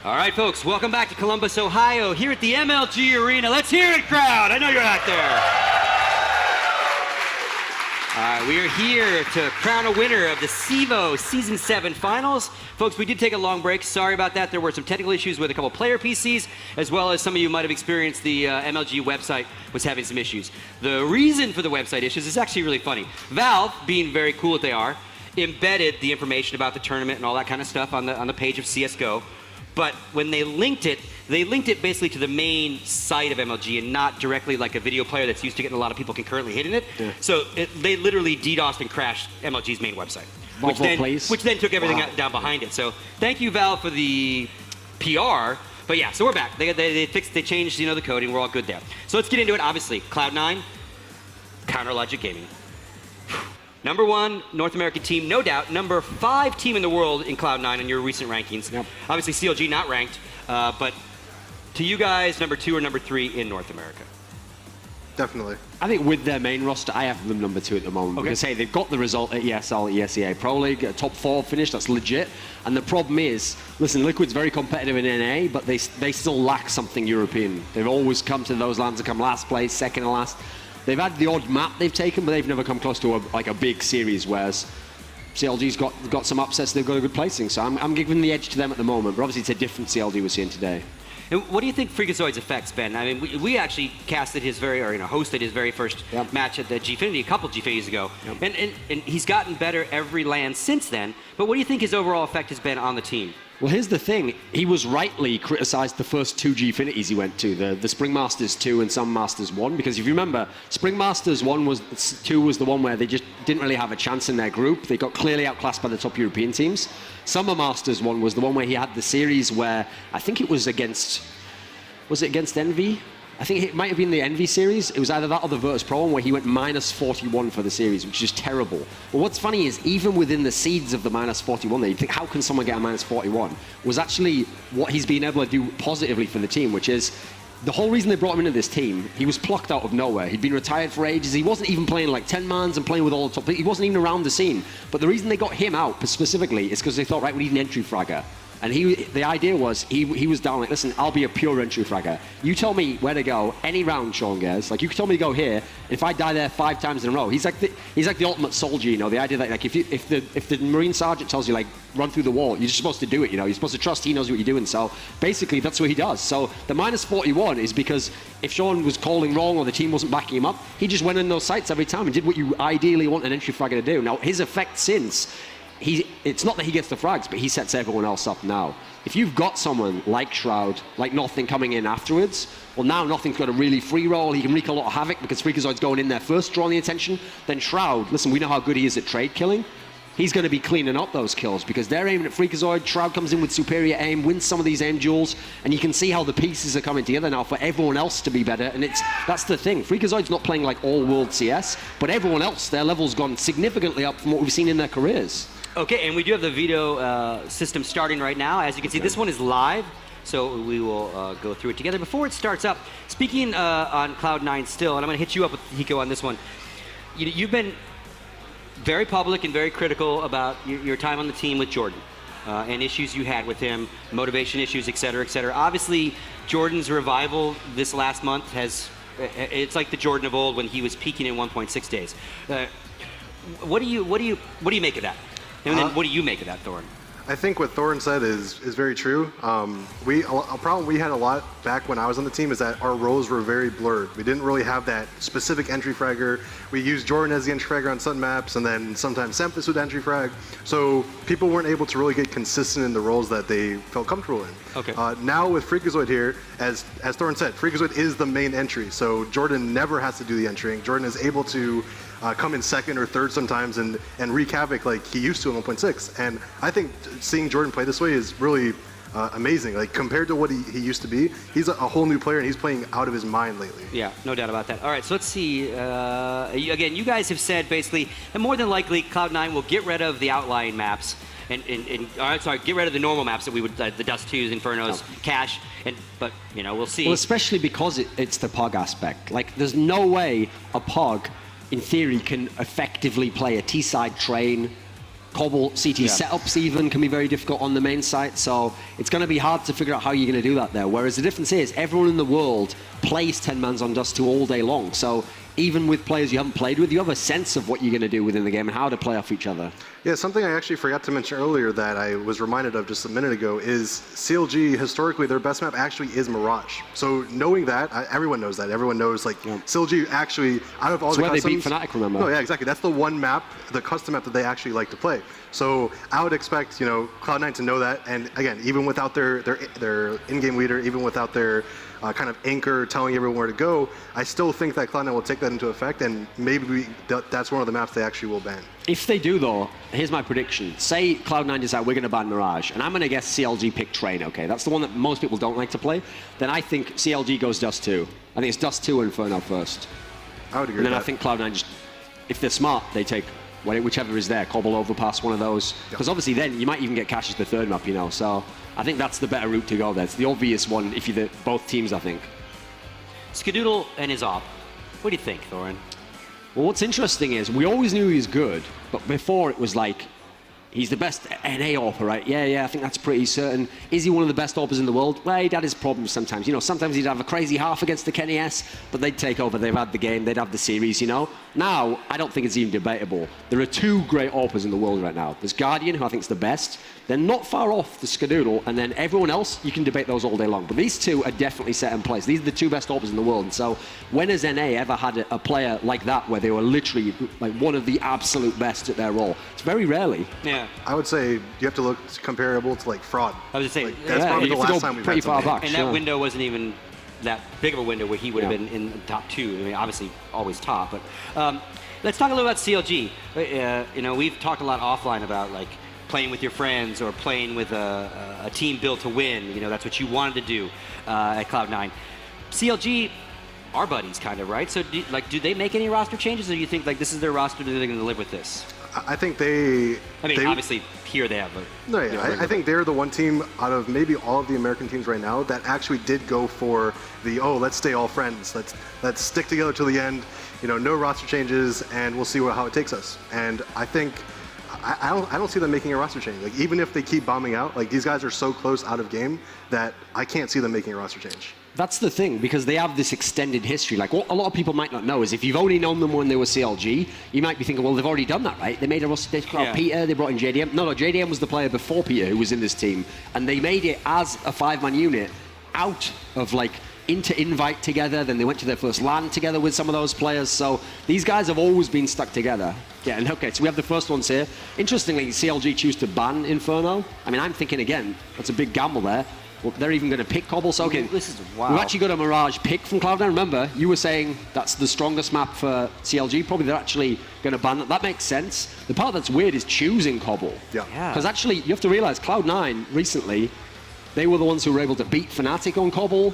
All right, folks, welcome back to Columbus, Ohio, here at the MLG Arena. Let's hear it, crowd. I know you're out there. We are here to crown a winner of the CEVO Season 7 Finals. Folks, we did take a long break. Sorry about that. There were some technical issues with a couple player PCs, as well as some of you might have experienced the MLG website was having some issues. The reason for the website issues is actually really funny. Valve, being very cool that they are, embedded the information about the tournament and all that kind of stuff on the page of CSGO. But when they linked it basically to the main site of MLG and not directly like a video player that's used to getting a lot of people concurrently hitting it. Yeah. So they literally DDoSed and crashed MLG's main website, which then took everything down behind it. So thank you, Valve, for the PR. But yeah, so we're back. They changed the coding. We're all good there. So let's get into it. Obviously, Cloud9, Counter Logic Gaming. Number 1 North American team, no doubt. Number 5 team in the world in Cloud9 in your recent rankings. Yep. Obviously, CLG not ranked, but to you guys, number 2 or number 3 in North America? Definitely. I think with their main roster, I have them number 2 at the moment. Okay. Because, hey, they've got the result at ESL, ESEA Pro League, a top 4 finish, that's legit. And the problem is, listen, Liquid's very competitive in NA, but they still lack something European. They've always come to those lands and come last place, second to last. They've had the odd map they've taken, but they've never come close to a big series, whereas CLG's got some upsets, they've got a good placing. So I'm giving the edge to them at the moment, but obviously it's a different CLG we're seeing today. And what do you think Freakazoid's effects, Ben? I mean, we actually hosted his very first match at the Gfinity a couple Gfinities ago. Yep. And he's gotten better every LAN since then. But what do you think his overall effect has been on the team? Well, here's the thing. He was rightly criticized the first 2 Gfinities he went to, the Spring Masters 2 and Sun Masters 1, because if you remember, Spring Masters 2 was the one where they just didn't really have a chance in their group. They got clearly outclassed by the top European teams. Summer Masters 1 was the one where he had the series where, I think it was against Envy? I think it might have been the Envy series. It was either that or the Virtus Pro one where he went -41 for the series, which is terrible. But what's funny is even within the seeds of the -41 there, you think, how can someone get a -41? Was actually what he's been able to do positively for the team, which is the whole reason they brought him into this team. He was plucked out of nowhere. He'd been retired for ages. He wasn't even playing like 10-mans and playing with all the top. He wasn't even around the scene. But the reason they got him out specifically is because they thought, right, we need an entry fragger. And the idea was, he was down like, listen, I'll be a pure entry fragger. You tell me where to go any round, Sean Gers. Like, you can tell me to go here. If I die there 5 times in a row, he's like the ultimate soldier, The idea that like if the Marine Sergeant tells you like run through the wall, you're just supposed to do it, You're supposed to trust he knows what you're doing. So basically, that's what he does. So the -41 is because if Sean was calling wrong or the team wasn't backing him up, he just went in those sites every time and did what you ideally want an entry fragger to do. Now his effect since. It's not that he gets the frags, but he sets everyone else up now. If you've got someone like Shroud, like Nothing coming in afterwards, well now Nothing's got a really free roll, he can wreak a lot of havoc because Freakazoid's going in there first, drawing the attention. Then Shroud, listen, we know how good he is at trade killing. He's going to be cleaning up those kills because they're aiming at Freakazoid. Shroud comes in with superior aim, wins some of these aim duels, and you can see how the pieces are coming together now for everyone else to be better. And that's the thing. Freakazoid's not playing like all-world CS, but everyone else, their level's gone significantly up from what we've seen in their careers. Okay, and we do have the veto system starting right now. As you can see, this one is live, so we will go through it together. Before it starts up, speaking on Cloud9 still, and I'm going to hit you up with Hiko on this one. You've been very public and very critical about your time on the team with Jordan and issues you had with him, motivation issues, et cetera, et cetera. Obviously, Jordan's revival this last month it's like the Jordan of old when he was peaking in 1.6 days. What do you make of that? And then what do you make of that, Thorn? I think what Thorn said is very true. A problem we had a lot back when I was on the team is that our roles were very blurred. We didn't really have that specific entry fragger. We used Jordan as the entry fragger on some maps, and then sometimes Sempus would entry frag. So people weren't able to really get consistent in the roles that they felt comfortable in. Okay. Now with Freakazoid here, as Thorn said, Freakazoid is the main entry. So Jordan never has to do the entering. Jordan is able to come in second or third sometimes and wreak havoc like he used to in 1.6. And I think seeing Jordan play this way is really amazing. Like compared to what he used to be, he's a whole new player and he's playing out of his mind lately. Yeah, no doubt about that. All right, so let's see. Again, you guys have said basically that more than likely Cloud9 will get rid of the outlying maps and get rid of the normal maps that we would, the Dust 2s, Infernos, Cash, but we'll see. Well, especially because it's the POG aspect. Like, there's no way a POG in theory, can effectively play a T-side train, Cobble CT setups even can be very difficult on the main site, so it's going to be hard to figure out how you're going to do that there. Whereas the difference is everyone in the world plays 10 mans on Dust 2 all day long, so even with players you haven't played with, you have a sense of what you're going to do within the game and how to play off each other. Yeah, something I actually forgot to mention earlier that I was reminded of just a minute ago is CLG, historically, their best map actually is Mirage. So knowing that, everyone knows that. Everyone knows, like, CLG actually, out of all the customs... It's where they beat Fnatic, remember? No, yeah, exactly. That's the one map, the custom map that they actually like to play. So I would expect, you know, Cloud9 to know that. And again, even without their in-game leader, even without their kind of anchor telling everyone where to go, I still think that Cloud9 will take that into effect, and maybe that's one of the maps they actually will ban. If they do, though, here's my prediction. Say Cloud9 decide we're going to ban Mirage, and I'm going to guess CLG pick Train, okay? That's the one that most people don't like to play. Then I think CLG goes Dust 2. I think it's Dust 2 and Inferno first. I would agree and then with I think Cloud9 just, if they're smart, they take whichever is there, Cobble overpass one of those. Because obviously then you might even get Cash as the third map, you know. So I think that's the better route to go there. It's the obvious one if you're both teams, I think. Skadoodle and his op. What do you think, Thorin? Well, what's interesting is we always knew he was good, but before it was like, he's the best NA AWPer, right? Yeah, I think that's pretty certain. Is he one of the best AWPers in the world? Well, he'd had his problems sometimes. You know, sometimes he'd have a crazy half against the Kenny S, but they'd take over. They've had the game. They'd have the series, you know? Now, I don't think it's even debatable. There are two great AWPers in the world right now. There's Guardian, who I think is the best. They're not far off the Skadoodle, and then everyone else, you can debate those all day long. But these two are definitely set in place. These are the two best AWPers in the world. And so when has NA ever had a player like that where they were literally like one of the absolute best at their role? It's very rarely. Yeah. I would say you have to look comparable to like Fraud. I was just saying, like, that's probably the last time we've had far somebody. back. and that window wasn't even that big of a window where he would have been in the top 2. I mean, obviously always top, but let's talk a little about CLG. You know, we've talked a lot offline about like playing with your friends or playing with a team built to win. You know, that's what you wanted to do at Cloud9. CLG, our buddies, kind of, right? So, do they make any roster changes, or do you think like this is their roster and they're going to live with this? I think they... I mean, obviously, here they have a... No, yeah, I think they're the one team out of maybe all of the American teams right now that actually did go for the, let's stay all friends. Let's stick together till the end. You know, no roster changes, and we'll see how it takes us. And I think... I don't see them making a roster change. Like, even if they keep bombing out, like, these guys are so close out of game that I can't see them making a roster change. That's the thing, because they have this extended history. Like, what a lot of people might not know is if you've only known them when they were CLG, you might be thinking, well, they've already done that, right? They made a roster, they brought Peter, they brought in JDM. No, JDM was the player before Peter who was in this team, and they made it as a 5-man unit out of, like, into invite together, then they went to their first LAN together with some of those players. So these guys have always been stuck together. Yeah, and okay, so we have the first ones here. Interestingly, CLG choose to ban Inferno. I mean, I'm thinking again, that's a big gamble there. Well, they're even going to pick Cobble. So okay, this is wow. We've actually got a Mirage pick from Cloud9. Remember, you were saying that's the strongest map for CLG. Probably they're actually going to ban that. That makes sense. The part that's weird is choosing Cobble. Yeah. Because actually, you have to realize Cloud9 recently, they were the ones who were able to beat Fnatic on Cobble.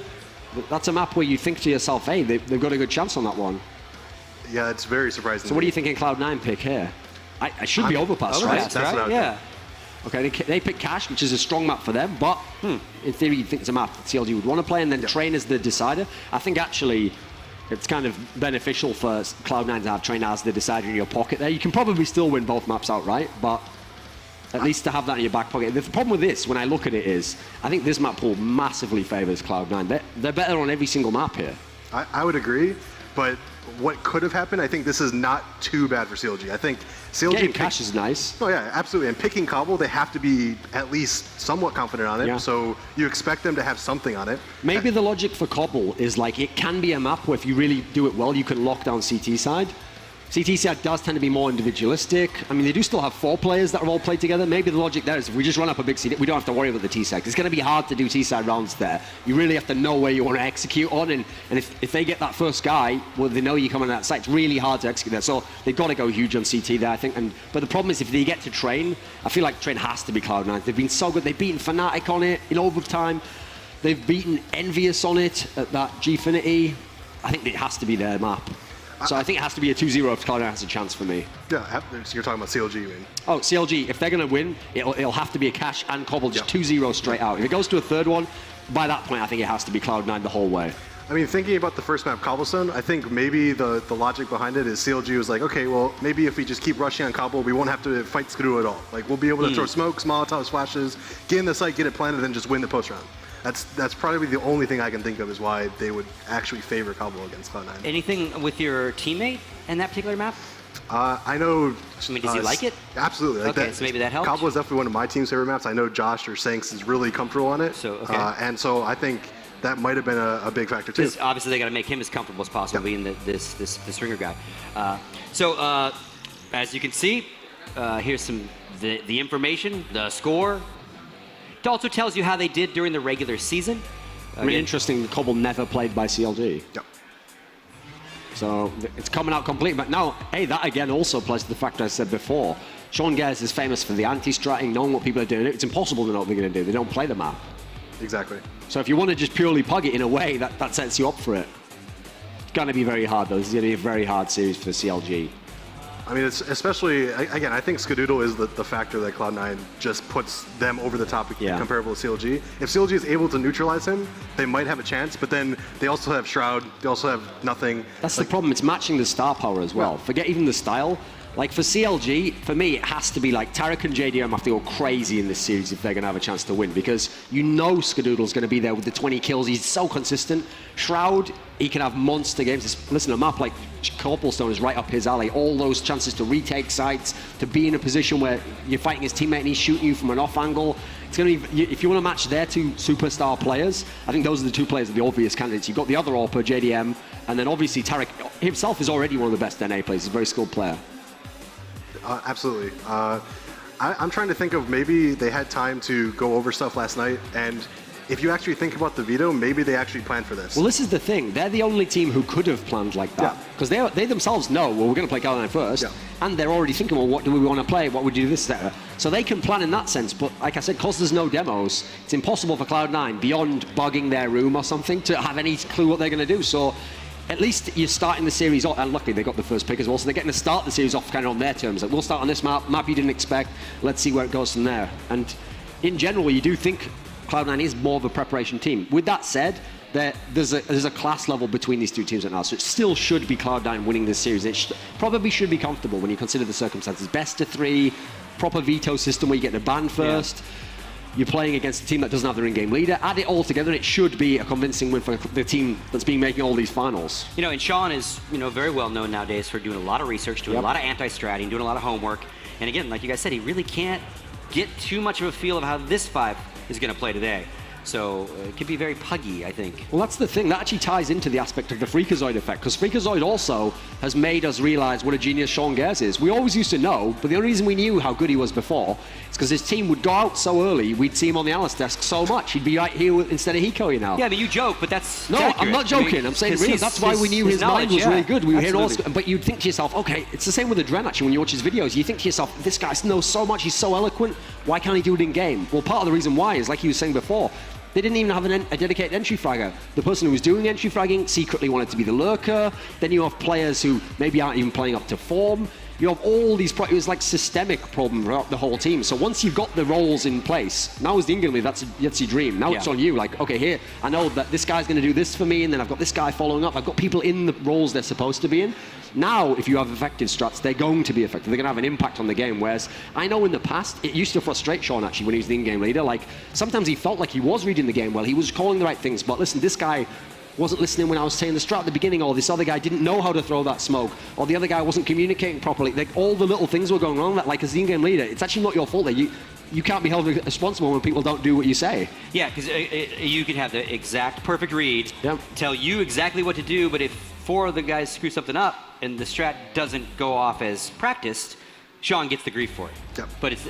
That's a map where you think to yourself, hey, they've got a good chance on that one. Yeah, it's very surprising. So what do you think in Cloud9 pick here? I should be Overpass, right? That's right. Yeah. Okay, they pick Cash, which is a strong map for them, but in theory, you'd think it's a map that CLG would want to play, and then Train is the decider. I think actually it's kind of beneficial for Cloud9 to have Train as the decider in your pocket there. You can probably still win both maps outright, but at least to have that in your back pocket. The problem with this, when I look at it, is I think this map pool massively favors Cloud9. They're better on every single map here. I would agree, but what could have happened, I think this is not too bad for CLG. I think CLG... Getting Cash is nice. Oh yeah, absolutely. And picking Cobble, they have to be at least somewhat confident on it. Yeah. So you expect them to have something on it. Maybe the logic for Cobble is like it can be a map where if you really do it well, you can lock down CT side. CT side does tend to be more individualistic. I mean, they do still have 4 players that are all played together. Maybe the logic there is if we just run up a big CT, we don't have to worry about the T-side. It's going to be hard to do T-side rounds there. You really have to know where you want to execute on, and if they get that first guy, well, they know you come on that side. It's really hard to execute there. So they've got to go huge on CT there, I think. But the problem is if they get to Train, I feel like Train has to be Cloud9. They've been so good. They've beaten Fnatic on it in overtime. They've beaten Envious on it at that Gfinity. I think it has to be their map. So I think it has to be a 2-0 if Cloud9 has a chance for me. Yeah, so you're talking about CLG, you mean? Oh, CLG, if they're going to win, it'll have to be a Cash and Cobble, just 2-0 straight out. If it goes to a third one, by that point, I think it has to be Cloud9 the whole way. I mean, thinking about the first map, Cobblestone, I think maybe the logic behind it is CLG was like, okay, well, maybe if we just keep rushing on Cobble, we won't have to fight Skidoo at all. Like, we'll be able to throw smokes, Molotovs, flashes, get in the site, get it planted, and just win the post round. That's probably the only thing I can think of is why they would actually favor Cobble against Cloud9. Anything with your teammate in that particular map? I know. I mean, does he like it? Absolutely. Like okay, so maybe that helps. Cobble is definitely one of my team's favorite maps. I know Josh or Sanks is really comfortable on it. So, okay. And so I think that might have been a big factor too. Obviously, they got to make him as comfortable as possible being this ringer guy. As you can see, here's the information, the score. It also tells you how they did during the regular season. Really interesting. Cobble never played by CLG. Yep. So it's coming out complete. But now, hey, that again also plays to the fact I said before. Sean Gares is famous for the anti-stratting, knowing what people are doing. It's impossible to know what they're going to do. They don't play the map. Exactly. So if you want to just purely pug it in a way, that sets you up for it. It's going to be very hard, though. This is going to be a very hard series for CLG. I mean, it's especially, again, I think Skadoodle is the factor that Cloud9 just puts them over the top comparable to CLG. If CLG is able to neutralize him, they might have a chance, but then they also have Shroud, they also have nothing. That's the problem, it's matching the star power as well. Yeah. Forget even the style. Like for CLG, for me, it has to be like Tarek and JDM have to go crazy in this series if they're going to have a chance to win, because you know Skadoodle's going to be there with the 20 kills. He's so consistent. Shroud, he can have monster games. Listen, a map like Cobblestone is right up his alley. All those chances to retake sites, to be in a position where you're fighting his teammate and he's shooting you from an off angle. It's going to be, if you want to match their two superstar players, I think those are the two players that are the obvious candidates. You've got the other AWPer, JDM, and then obviously Tarek himself is already one of the best NA players. He's a very skilled player. Absolutely. I'm trying to think of maybe they had time to go over stuff last night, and if you actually think about the veto, maybe they actually planned for this. Well, this is the thing. They're the only team who could have planned like that. Because they themselves know, well, we're going to play Cloud9 first, and they're already thinking, well, what do we want to play? What would you do this, etc. So they can plan in that sense, but like I said, because there's no demos, it's impossible for Cloud9, beyond bugging their room or something, to have any clue what they're going to do. So at least you're starting the series off, and luckily they got the first pick as well, so they're getting to start the series off kind of on their terms. Like, we'll start on this map you didn't expect, let's see where it goes from there. And in general, you do think Cloud9 is more of a preparation team. With that said, there's a class level between these two teams right now, so it still should be Cloud9 winning this series. It probably should be comfortable when you consider the circumstances. Best of 3, proper veto system where you get the ban first. You're playing against a team that doesn't have their in-game leader. Add it all together, and it should be a convincing win for the team that's been making all these finals. You know, and Sean is, very well known nowadays for doing a lot of research, doing a lot of anti-stratting, doing a lot of homework. And again, like you guys said, he really can't get too much of a feel of how this 5 is going to play today. So it could be very puggy, I think. Well, that's the thing. That actually ties into the aspect of the Freakazoid effect, because Freakazoid also has made us realize what a genius Sean Gares is. We always used to know, but the only reason we knew how good he was before is because his team would go out so early, we'd see him on the analyst desk so much. He'd be right here instead of Hiko, Yeah, I mean, you joke, but that's No, accurate. I'm not joking. I'm saying really, that's why we knew his mind was really good. We heard all, but you'd think to yourself, okay, it's the same with Adren actually when you watch his videos. You think to yourself, this guy knows so much, he's so eloquent, why can't he do it in game? Well, part of the reason why is, like he was saying before, they didn't even have a dedicated entry fragger. The person who was doing the entry fragging secretly wanted to be the lurker. Then you have players who maybe aren't even playing up to form. You have all these it was like systemic problem throughout the whole team. So once you've got the roles in place, now as the in-game leader, that's your dream. Now it's on you. Like, okay, here, I know that this guy's going to do this for me, and then I've got this guy following up. I've got people in the roles they're supposed to be in. Now, if you have effective strats, they're going to be effective. They're going to have an impact on the game. Whereas I know in the past, it used to frustrate Sean actually when he was the in-game leader. Like, sometimes he felt like he was reading the game well. He was calling the right things. But listen, this guy wasn't listening when I was saying the strat at the beginning, or this other guy didn't know how to throw that smoke, or the other guy wasn't communicating properly. Like, all the little things were going wrong. That, like, as the in-game leader, it's actually not your fault. You can't be held responsible when people don't do what you say. Yeah, because you could have the exact perfect read, tell you exactly what to do, but if 4 of the guys screw something up and the strat doesn't go off as practiced, Sean gets the grief for it. But it's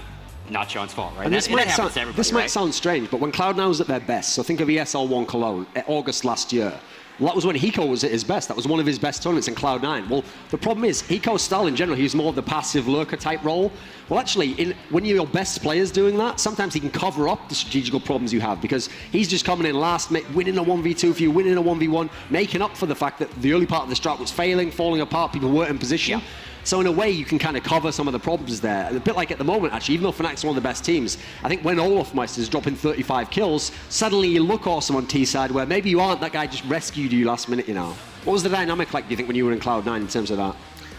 not Sean's fault, right? And this might sound strange, but when Cloud9 was at their best, so think of ESL1 Cologne, August last year. Well, that was when Hiko was at his best. That was one of his best tournaments in Cloud9. Well, the problem is, Hiko's style in general, he's more of the passive lurker type role. Well, actually, when you're your best players doing that, sometimes he can cover up the strategical problems you have, because he's just coming in last, winning a 1v2 for you, winning a 1v1, making up for the fact that the early part of the strat was failing, falling apart, people weren't in position. So in a way, you can kind of cover some of the problems there. A bit like at the moment, actually, even though Fnatic's one of the best teams, I think when Olofmeister's dropping 35 kills, suddenly you look awesome on T-side where maybe you aren't, that guy just rescued you last minute, you know. What was the dynamic like, do you think, when you were in Cloud9 in terms of that?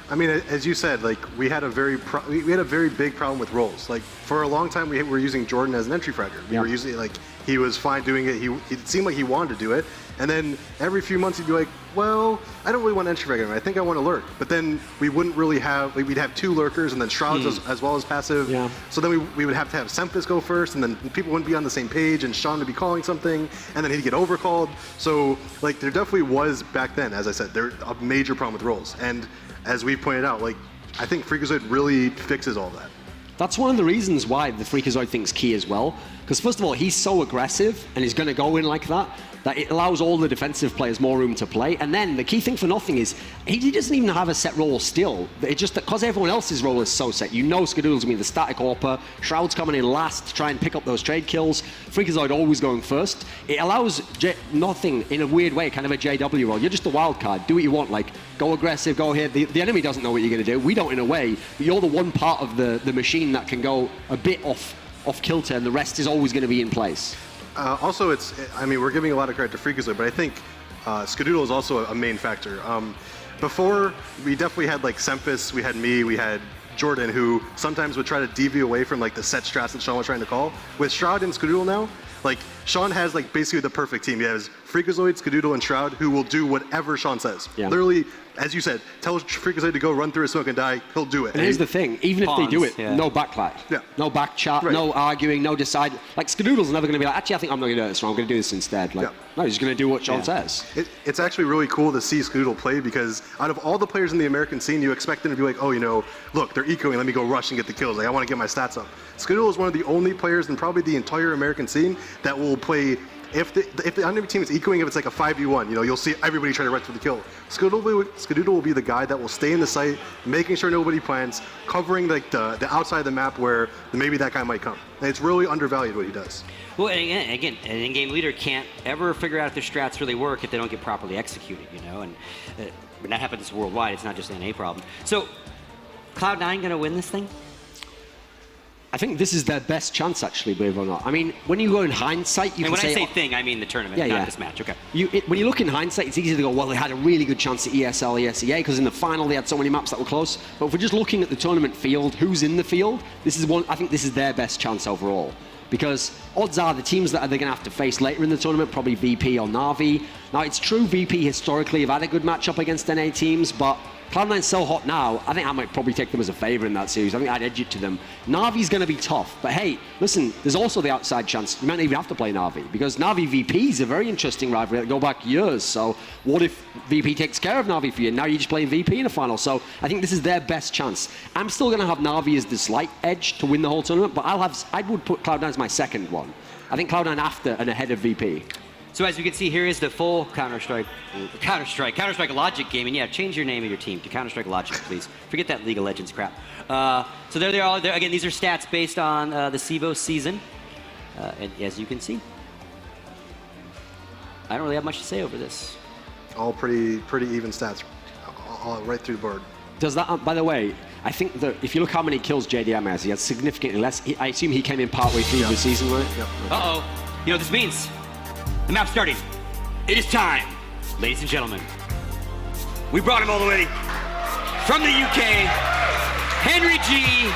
I mean, as you said, like we had a very big problem with roles. Like for a long time, we were using Jordan as an entry fragger. We were usually like he was fine doing it. It seemed like he wanted to do it, and then every few months he'd be like, "Well, I don't really want entry fragger. I think I want to lurk." But then we wouldn't really have we'd have 2 lurkers and then shrouds as well as passive. Yeah. So then we would have to have Semphis go first, and then people wouldn't be on the same page, and Sean would be calling something, and then he'd get overcalled. So like there definitely was back then, as I said, there a major problem with roles. And as we pointed out, like I think Freakazoid really fixes all that. That's one of the reasons why the Freakazoid thing's key as well. Because first of all, he's so aggressive and he's going to go in like that it allows all the defensive players more room to play. And then the key thing for Nothing is he doesn't even have a set role still. It's just that because everyone else's role is so set, you know Skadoodle's going to be the static AWPer, Shroud's coming in last to try and pick up those trade kills, Freakazoid always going first. It allows Nothing, in a weird way, kind of a JW role. You're just a wild card. Do what you want, like go aggressive, go here. The enemy doesn't know what you're going to do. We don't in a way. But you're the one part of the machine that can go a bit off kilter, and the rest is always going to be in place. Also, I mean, we're giving a lot of credit to Freakazoid, but I think Skadoodle is also a main factor. Before, we definitely had like Semphis, we had me, we had Jordan, who sometimes would try to deviate away from like the set strats that Sean was trying to call. With Shroud and Skadoodle now, like Sean has like basically the perfect team. He has Freakazoid, Skadoodle, and Shroud, who will do whatever Sean says. Yeah. Literally, as you said, tell Freakazoid to go run through a smoke and die, he'll do it. And here's the thing, even if they do it, no backlight, no back chat, no arguing, no decide. Like Skadoodle's never going to be like, actually, I think I'm not going to do this, I'm going to do this instead. Like, no, he's going to do what Sean says. It's actually really cool to see Skadoodle play, because out of all the players in the American scene, you expect them to be like, oh, you know, look, they're ecoing, let me go rush and get the kills. Like, I want to get my stats up. Skadoodle is one of the only players in probably the entire American scene that will play. If the enemy team is ecoing, if it's like a 5v1, you know, you'll see everybody try to rush for the kill. Skadoodle will be the guy that will stay in the site, making sure nobody plants, covering like the outside of the map where maybe that guy might come. And it's really undervalued what he does. Well, and again, an in-game leader can't ever figure out if their strats really work if they don't get properly executed, you know. And when that happens worldwide, it's not just an NA problem. So, Cloud9 going to win this thing? I think this is their best chance, actually, believe it or not. I mean, when you go in hindsight, you can say... when I say thing, I mean the tournament, not this match. Okay. When you look in hindsight, it's easy to go, well, they had a really good chance at ESL, ESEA, because in the final they had so many maps that were close. But if we're just looking at the tournament field, who's in the field, I think this is their best chance overall. Because odds are the teams that they're going to have to face later in the tournament, probably VP or Na'Vi. Now, it's true VP historically have had a good matchup against NA teams, but Cloud9's so hot now, I think I might probably take them as a favor in that series. I think I'd edge it to them. Na'Vi's going to be tough, but hey, listen, there's also the outside chance you might not even have to play Na'Vi, because Na'Vi VP is a very interesting rivalry that go back years. So what if VP takes care of Na'Vi for you, and now you're just playing VP in a final? So I think this is their best chance. I'm still going to have Na'Vi as the slight edge to win the whole tournament, but I would put Cloud9 as my second one. I think Cloud9 after and ahead of VP. So as you can see, here is the full Counter-Strike Logic game. And yeah, change your name of your team to Counter-Strike Logic, please. Forget that League of Legends crap. So there they are. Again, these are stats based on the CEVO season. And as you can see, I don't really have much to say over this. All pretty even stats, all right through the board. Does that, by the way, I think that if you look how many kills JDM has, he has significantly less. I assume he came in partway through the season, right? Yep. Uh-oh. You know what this means? The map's starting. It is time, ladies and gentlemen. We brought him all the way from the UK. Henry G.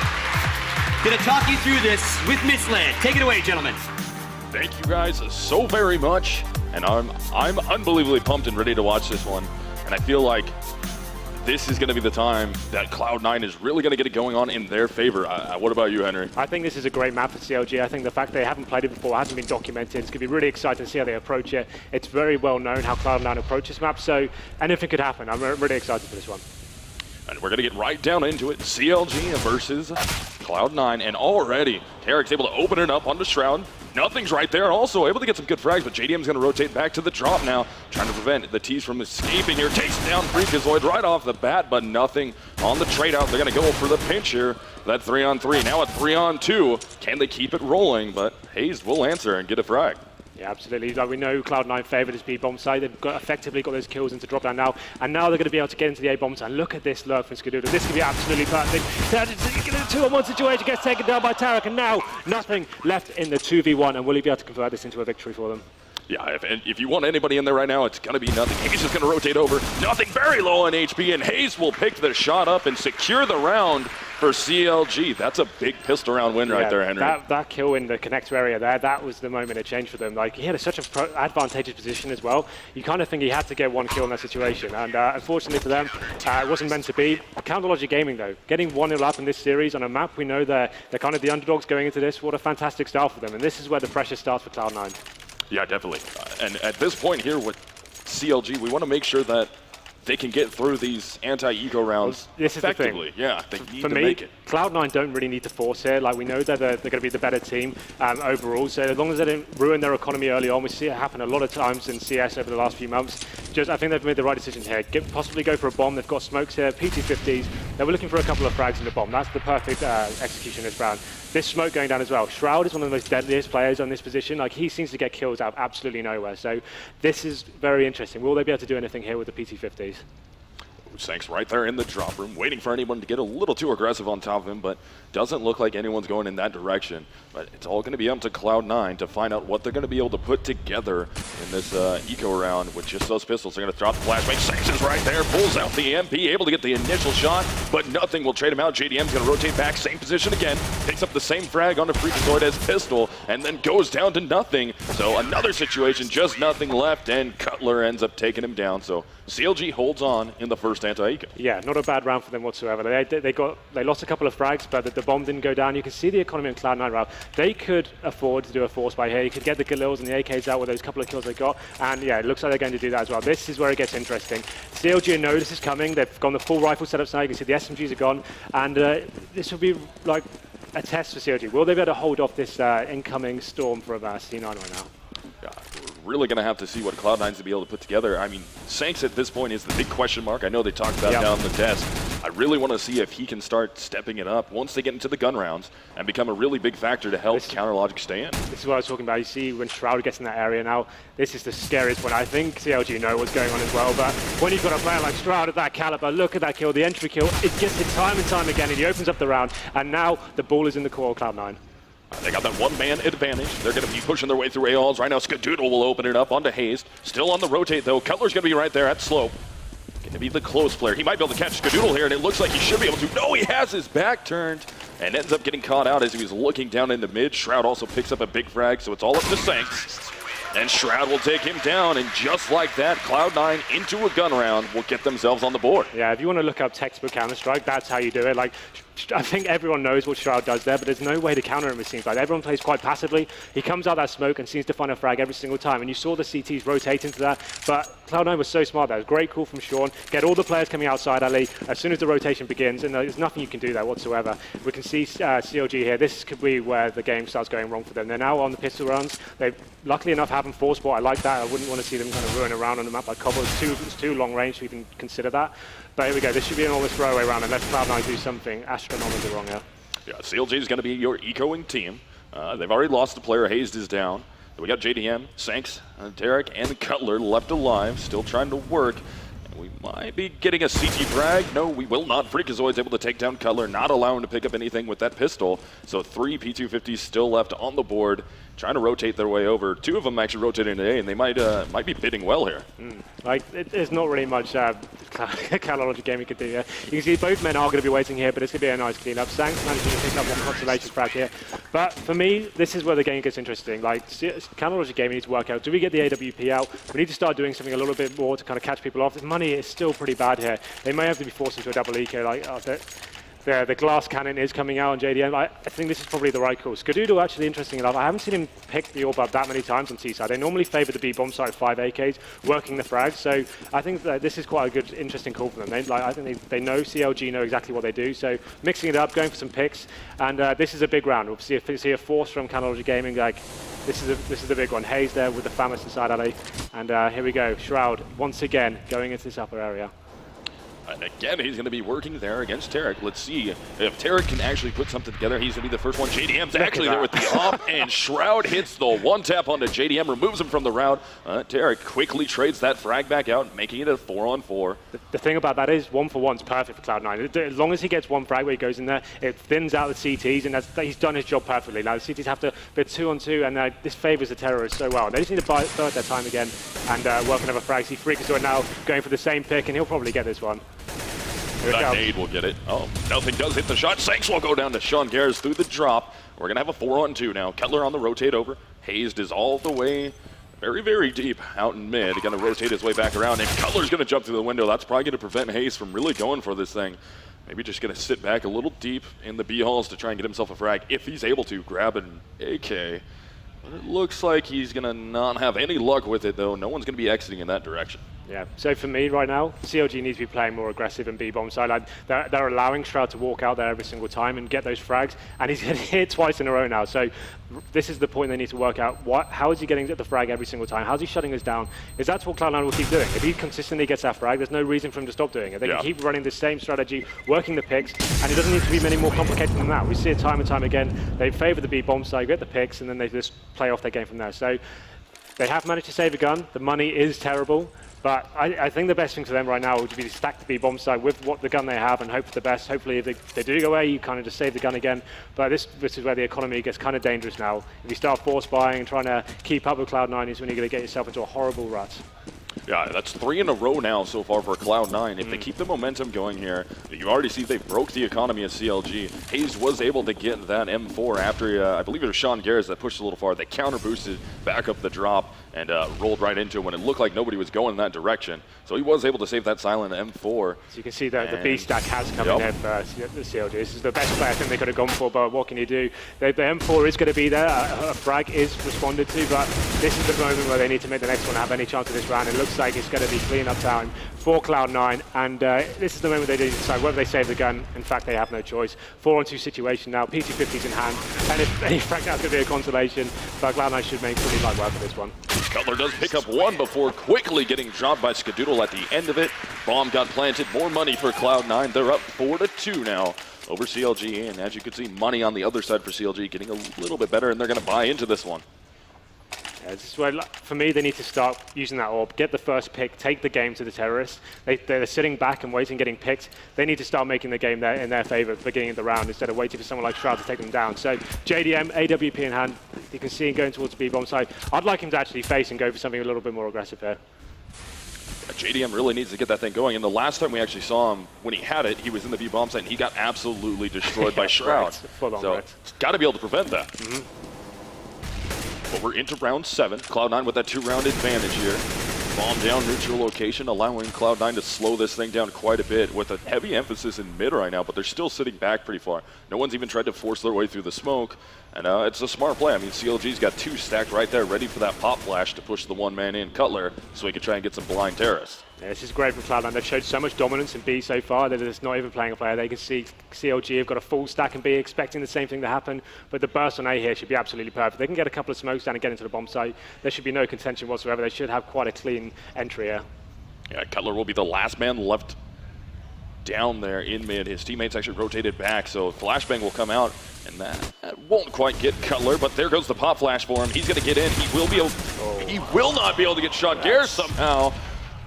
Gonna talk you through this with Misled. Take it away, gentlemen. Thank you guys so very much. And I'm unbelievably pumped and ready to watch this one. And I feel like this is going to be the time that Cloud9 is really going to get it going on in their favor. What about you, Henry? I think this is a great map for CLG. I think the fact they haven't played it before hasn't been documented. It's going to be really exciting to see how they approach it. It's very well known how Cloud9 approach this map, so anything could happen. I'm really excited for this one. And we're going to get right down into it. CLG versus Cloud9. And already, Tarek's able to open it up onto Shroud. Nothing's right there. Also able to get some good frags, but JDM's going to rotate back to the drop now, trying to prevent the T's from escaping here. Takes down Freakazoid right off the bat, but nothing on the trade out. They're going to go for the pinch here. That 3-on-3. Now a 3-on-2. Can they keep it rolling? But Hayes will answer and get a frag. Yeah, absolutely. Like we know Cloud9 favoured his B-bomb side. They've effectively got those kills into drop down now, and now they're going to be able to get into the A-bomb side. Look at this lurk from Skadoodle. This could be absolutely perfect. Get a 2-on-1 situation, gets taken down by Tarek, and now nothing left in the 2v1, and will he be able to convert this into a victory for them? Yeah, if you want anybody in there right now, it's going to be Nothing. He's just going to rotate over. Nothing very low on HP, and Hayes will pick the shot up and secure the round for CLG. That's a big pistol round win right there, Henry. That kill in the connector area there, that was the moment it changed for them. Like, he had such an advantageous position as well. You kind of think he had to get one kill in that situation, and unfortunately for them, it wasn't meant to be. Counterlogic Gaming, though, getting 1-0 up in this series on a map, we know they're kind of the underdogs going into this. What a fantastic start for them, and this is where the pressure starts for Cloud9. Yeah, definitely. And at this point here with CLG, we want to make sure that they can get through these anti-eco rounds effectively. Yeah, they need to make it. Cloud9 don't really need to force here. Like, we know that they're going to be the better team overall. So as long as they don't ruin their economy early on, we see it happen a lot of times in CS over the last few months. I think they've made the right decision here. Possibly go for a bomb. They've got smokes here, P250s. They were looking for a couple of frags in the bomb. That's the perfect execution this round. This smoke going down as well. Shroud is one of the most deadliest players on this position. Like, he seems to get kills out of absolutely nowhere. So this is very interesting. Will they be able to do anything here with the PT50s? Sank's right there in the drop room, waiting for anyone to get a little too aggressive on top of him, but doesn't look like anyone's going in that direction. But it's all going to be up to Cloud9 to find out what they're going to be able to put together in this eco round with just those pistols. They're going to throw out the flashbang. Sanks is right there, pulls out the MP, able to get the initial shot, but nothing will trade him out. JDM's going to rotate back, same position again, picks up the same frag on the Freakazoid as pistol, and then goes down to nothing. So another situation, just nothing left, and Cutler ends up taking him down. So CLG holds on in the first anti-eco. Yeah, not a bad round for them whatsoever. They lost a couple of frags, but the bomb didn't go down. You can see the economy in Cloud9 round. They could afford to do a force buy here. You could get the Galils and the AKs out with those couple of kills they got, and yeah, it looks like they're going to do that as well. This is where it gets interesting. CLG know this is coming. They've gone the full rifle setups now. You can see the SMGs are gone, and this will be like a test for CLG. Will they be able to hold off this incoming storm from C9 right now? Yeah, we're really going to have to see what Cloud9's going to be able to put together. I mean, Sanks at this point is the big question mark. I know they talked about down the desk. I really want to see if he can start stepping it up once they get into the gun rounds and become a really big factor to help Counterlogic stay in. This is what I was talking about. You see when Shroud gets in that area now, this is the scariest one. I think CLG know what's going on as well, but when you've got a player like Shroud at that caliber, look at that kill, the entry kill, it gets it time and time again, and he opens up the round, and now the ball is in the court of Cloud9. They got that one-man advantage. They're going to be pushing their way through AOLs. Right now, Skadoodle will open it up onto Hayes. Still on the rotate, though. Cutler's going to be right there at slope. Going to be the close player. He might be able to catch Skadoodle here, and it looks like he should be able to. No, he has his back turned and ends up getting caught out as he was looking down into mid. Shroud also picks up a big frag, so it's all up to Sanks. And Shroud will take him down, and just like that, Cloud9 into a gun round will get themselves on the board. Yeah, if you want to look up textbook Counter-Strike, that's how you do it. Like, I think everyone knows what Shroud does there, but there's no way to counter him, it seems like. Everyone plays quite passively. He comes out that smoke and seems to find a frag every single time, and you saw the CTs rotate into that, but Cloud9 was so smart there. It was a great call from Sean. Get all the players coming outside Ali as soon as the rotation begins, and there's nothing you can do there whatsoever. We can see CLG here. This could be where the game starts going wrong for them. They're now on the pistol runs. They, luckily enough, haven't force bought. I like that. I wouldn't want to see them kind of ruin around on the map like Cobble. It's too long range to even consider that. But here we go. This should be an almost throwaway round unless Cloud9 do something astronomically wrong here. Yeah, CLG is going to be your ecoing team. They've already lost a player. Hayes is down. We got JDM, Sanks, Derek, and Cutler left alive, still trying to work. And we might be getting a CT frag. No, we will not. Freakazoid's able to take down Cutler, not allow him to pick up anything with that pistol. So 3 P250s still left on the board, trying to rotate their way over. 2 of them actually rotating today, and they might be bidding well here. Like, there's not really much Counterlogic Gaming could do here. You can see both men are going to be waiting here, but it's going to be a nice cleanup. Sanks managing to pick up one constellation frag here. But for me, this is where the game gets interesting. Like, Counterlogic Gaming needs to work out. Do we get the AWP out? We need to start doing something a little bit more to kind of catch people off. The money is still pretty bad here. They may have to be forced into a double eco. Like, the glass cannon is coming out on JDM. I think this is probably the right call. Skadoodle, actually, interesting enough, I haven't seen him pick the AWP up that many times on T-side. They normally favour the B-bomb side 5 AKs, working the frags. So I think that this is quite a good, interesting call for them. I think they know CLG know exactly what they do. So mixing it up, going for some picks, and this is a big round. We'll see a force from Counterlogic Gaming. Like, this is the big one. Hayes there with the Famous inside alley, and here we go. Shroud once again going into this upper area. And again, he's going to be working there against Tarek. Let's see if Tarek can actually put something together. He's going to be the first one. JDM's actually there with the op, and Shroud hits the one tap onto JDM, removes him from the round. Tarek quickly trades that frag back out, making it a 4-on-4. The thing about that is 1-for-1's perfect for Cloud9. As long as he gets one frag where he goes in there, it thins out the CTs, and he's done his job perfectly. Now the CTs have to be 2-on-2, and this favors the terrorists so well. They just need to buy their time again and work another frag. See Freakazoid now going for the same pick, and he'll probably get this one. That nade will get it. Oh, nothing does hit the shot. Sanks will go down to Sean Garris through the drop. We're going to have a 4-on-2 now. Cutler on the rotate over. Hazed is all the way very, very deep out in mid. Going to rotate his way back around, and Cutler's going to jump through the window. That's probably going to prevent Hayes from really going for this thing. Maybe just going to sit back a little deep in the B-halls to try and get himself a frag. If he's able to, grab an AK. But it looks like he's going to not have any luck with it, though. No one's going to be exiting in that direction. Yeah, so for me right now, CLG needs to be playing more aggressive and B-bomb side. They're allowing Shroud to walk out there every single time and get those frags, and he's getting hit twice in a row now. So this is the point they need to work out. How is he getting the frag every single time? How's he shutting us down? Is that's what Cloud9 will keep doing. If he consistently gets that frag, there's no reason for him to stop doing it. They can keep running the same strategy, working the picks, and it doesn't need to be many more complicated than that. We see it time and time again. They favor the B-bomb side, get the picks, and then they just play off their game from there. So they have managed to save a gun. The money is terrible. But I think the best thing for them right now would be to stack the B-bomb side with the gun they have and hope for the best. Hopefully, if they do go away, you kind of just save the gun again. But this is where the economy gets kind of dangerous now. If you start force buying and trying to keep up with Cloud9, is when you're going to get yourself into a horrible rut. Yeah, that's 3 in a row now so far for Cloud9. If they keep the momentum going here, you already see they broke the economy at CLG. Hayes was able to get that M4 after, I believe it was Sean Garris that pushed a little far. They counter-boosted back up the drop and rolled right into it when it looked like nobody was going in that direction. So he was able to save that silent M4. So you can see that the B stack has come in there for the CLG. This is the best play I think they could have gone for, but what can you do? The M4 is going to be there. A frag is responded to, but this is the moment where they need to make the next one have any chance of this round. It looks like it's going to be clean-up time for Cloud9, and this is the moment they decide whether they save the gun. In fact, they have no choice. 4-on-2 situation now. PT50's in hand, and if any frag, that's going to be a consolation, but Cloud9 should make pretty light work of this one. Cutler does pick up one before quickly getting dropped by Skadoodle at the end of it. Bomb got planted. More money for Cloud9. They're up 4-2 now over CLG, and as you can see, money on the other side for CLG getting a little bit better, and they're going to buy into this one. Yeah, this is where, for me, they need to start using that orb, get the first pick, take the game to the terrorists. They're sitting back and waiting, getting picked. They need to start making the game in their favor at the beginning of the round instead of waiting for someone like Shroud to take them down. So JDM, AWP in hand, you can see him going towards the B-bomb side. I'd like him to actually face and go for something a little bit more aggressive here. JDM really needs to get that thing going, and the last time we actually saw him, when he had it, he was in the B-bomb site, and he got absolutely destroyed by Shroud. So he's got to be able to prevent that. But we're into round 7. Cloud9 with that 2-round advantage here. Bomb down neutral location, allowing Cloud9 to slow this thing down quite a bit with a heavy emphasis in mid right now, but they're still sitting back pretty far. No one's even tried to force their way through the smoke, and it's a smart play. I mean, CLG's got 2 stacked right there, ready for that pop flash to push the one-man in Cutler so he can try and get some blind terrorists. Yeah, this is great for Cloud9. They've showed so much dominance in B so far that it's not even playing a player. They can see CLG have got a full stack in B, expecting the same thing to happen, but the burst on A here should be absolutely perfect. They can get a couple of smokes down and get into the bomb site. There should be no contention whatsoever. They should have quite a clean entry here. Yeah, Cutler will be the last man left down there in mid. His teammates actually rotated back, so flashbang will come out, and that won't quite get Cutler, but there goes the pop flash for him. He's going to get in. He will not be able to get shot. Garris somehow.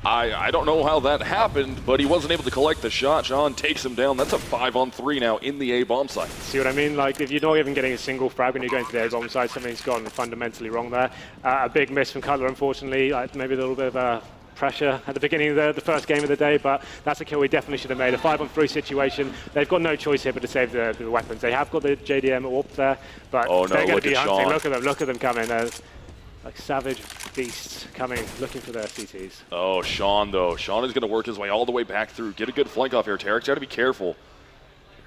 I don't know how that happened, but he wasn't able to collect the shot. Sean takes him down. That's a 5-on-3 now in the A-bomb site. See what I mean? Like, if you're not even getting a single frag when you're going to the A-bomb site, something's gone fundamentally wrong there. A big miss from Cutler, unfortunately. Maybe a little bit of pressure at the beginning of the first game of the day, but that's a kill we definitely should have made. A 5-on-3 situation. They've got no choice here but to save the weapons. They have got the JDM orb there, but they're going to be hunting. Look at them coming. Like savage beasts coming, looking for their CTs. Oh, Sean, though. Sean is going to work his way all the way back through. Get a good flank off here. Tarek's got to be careful.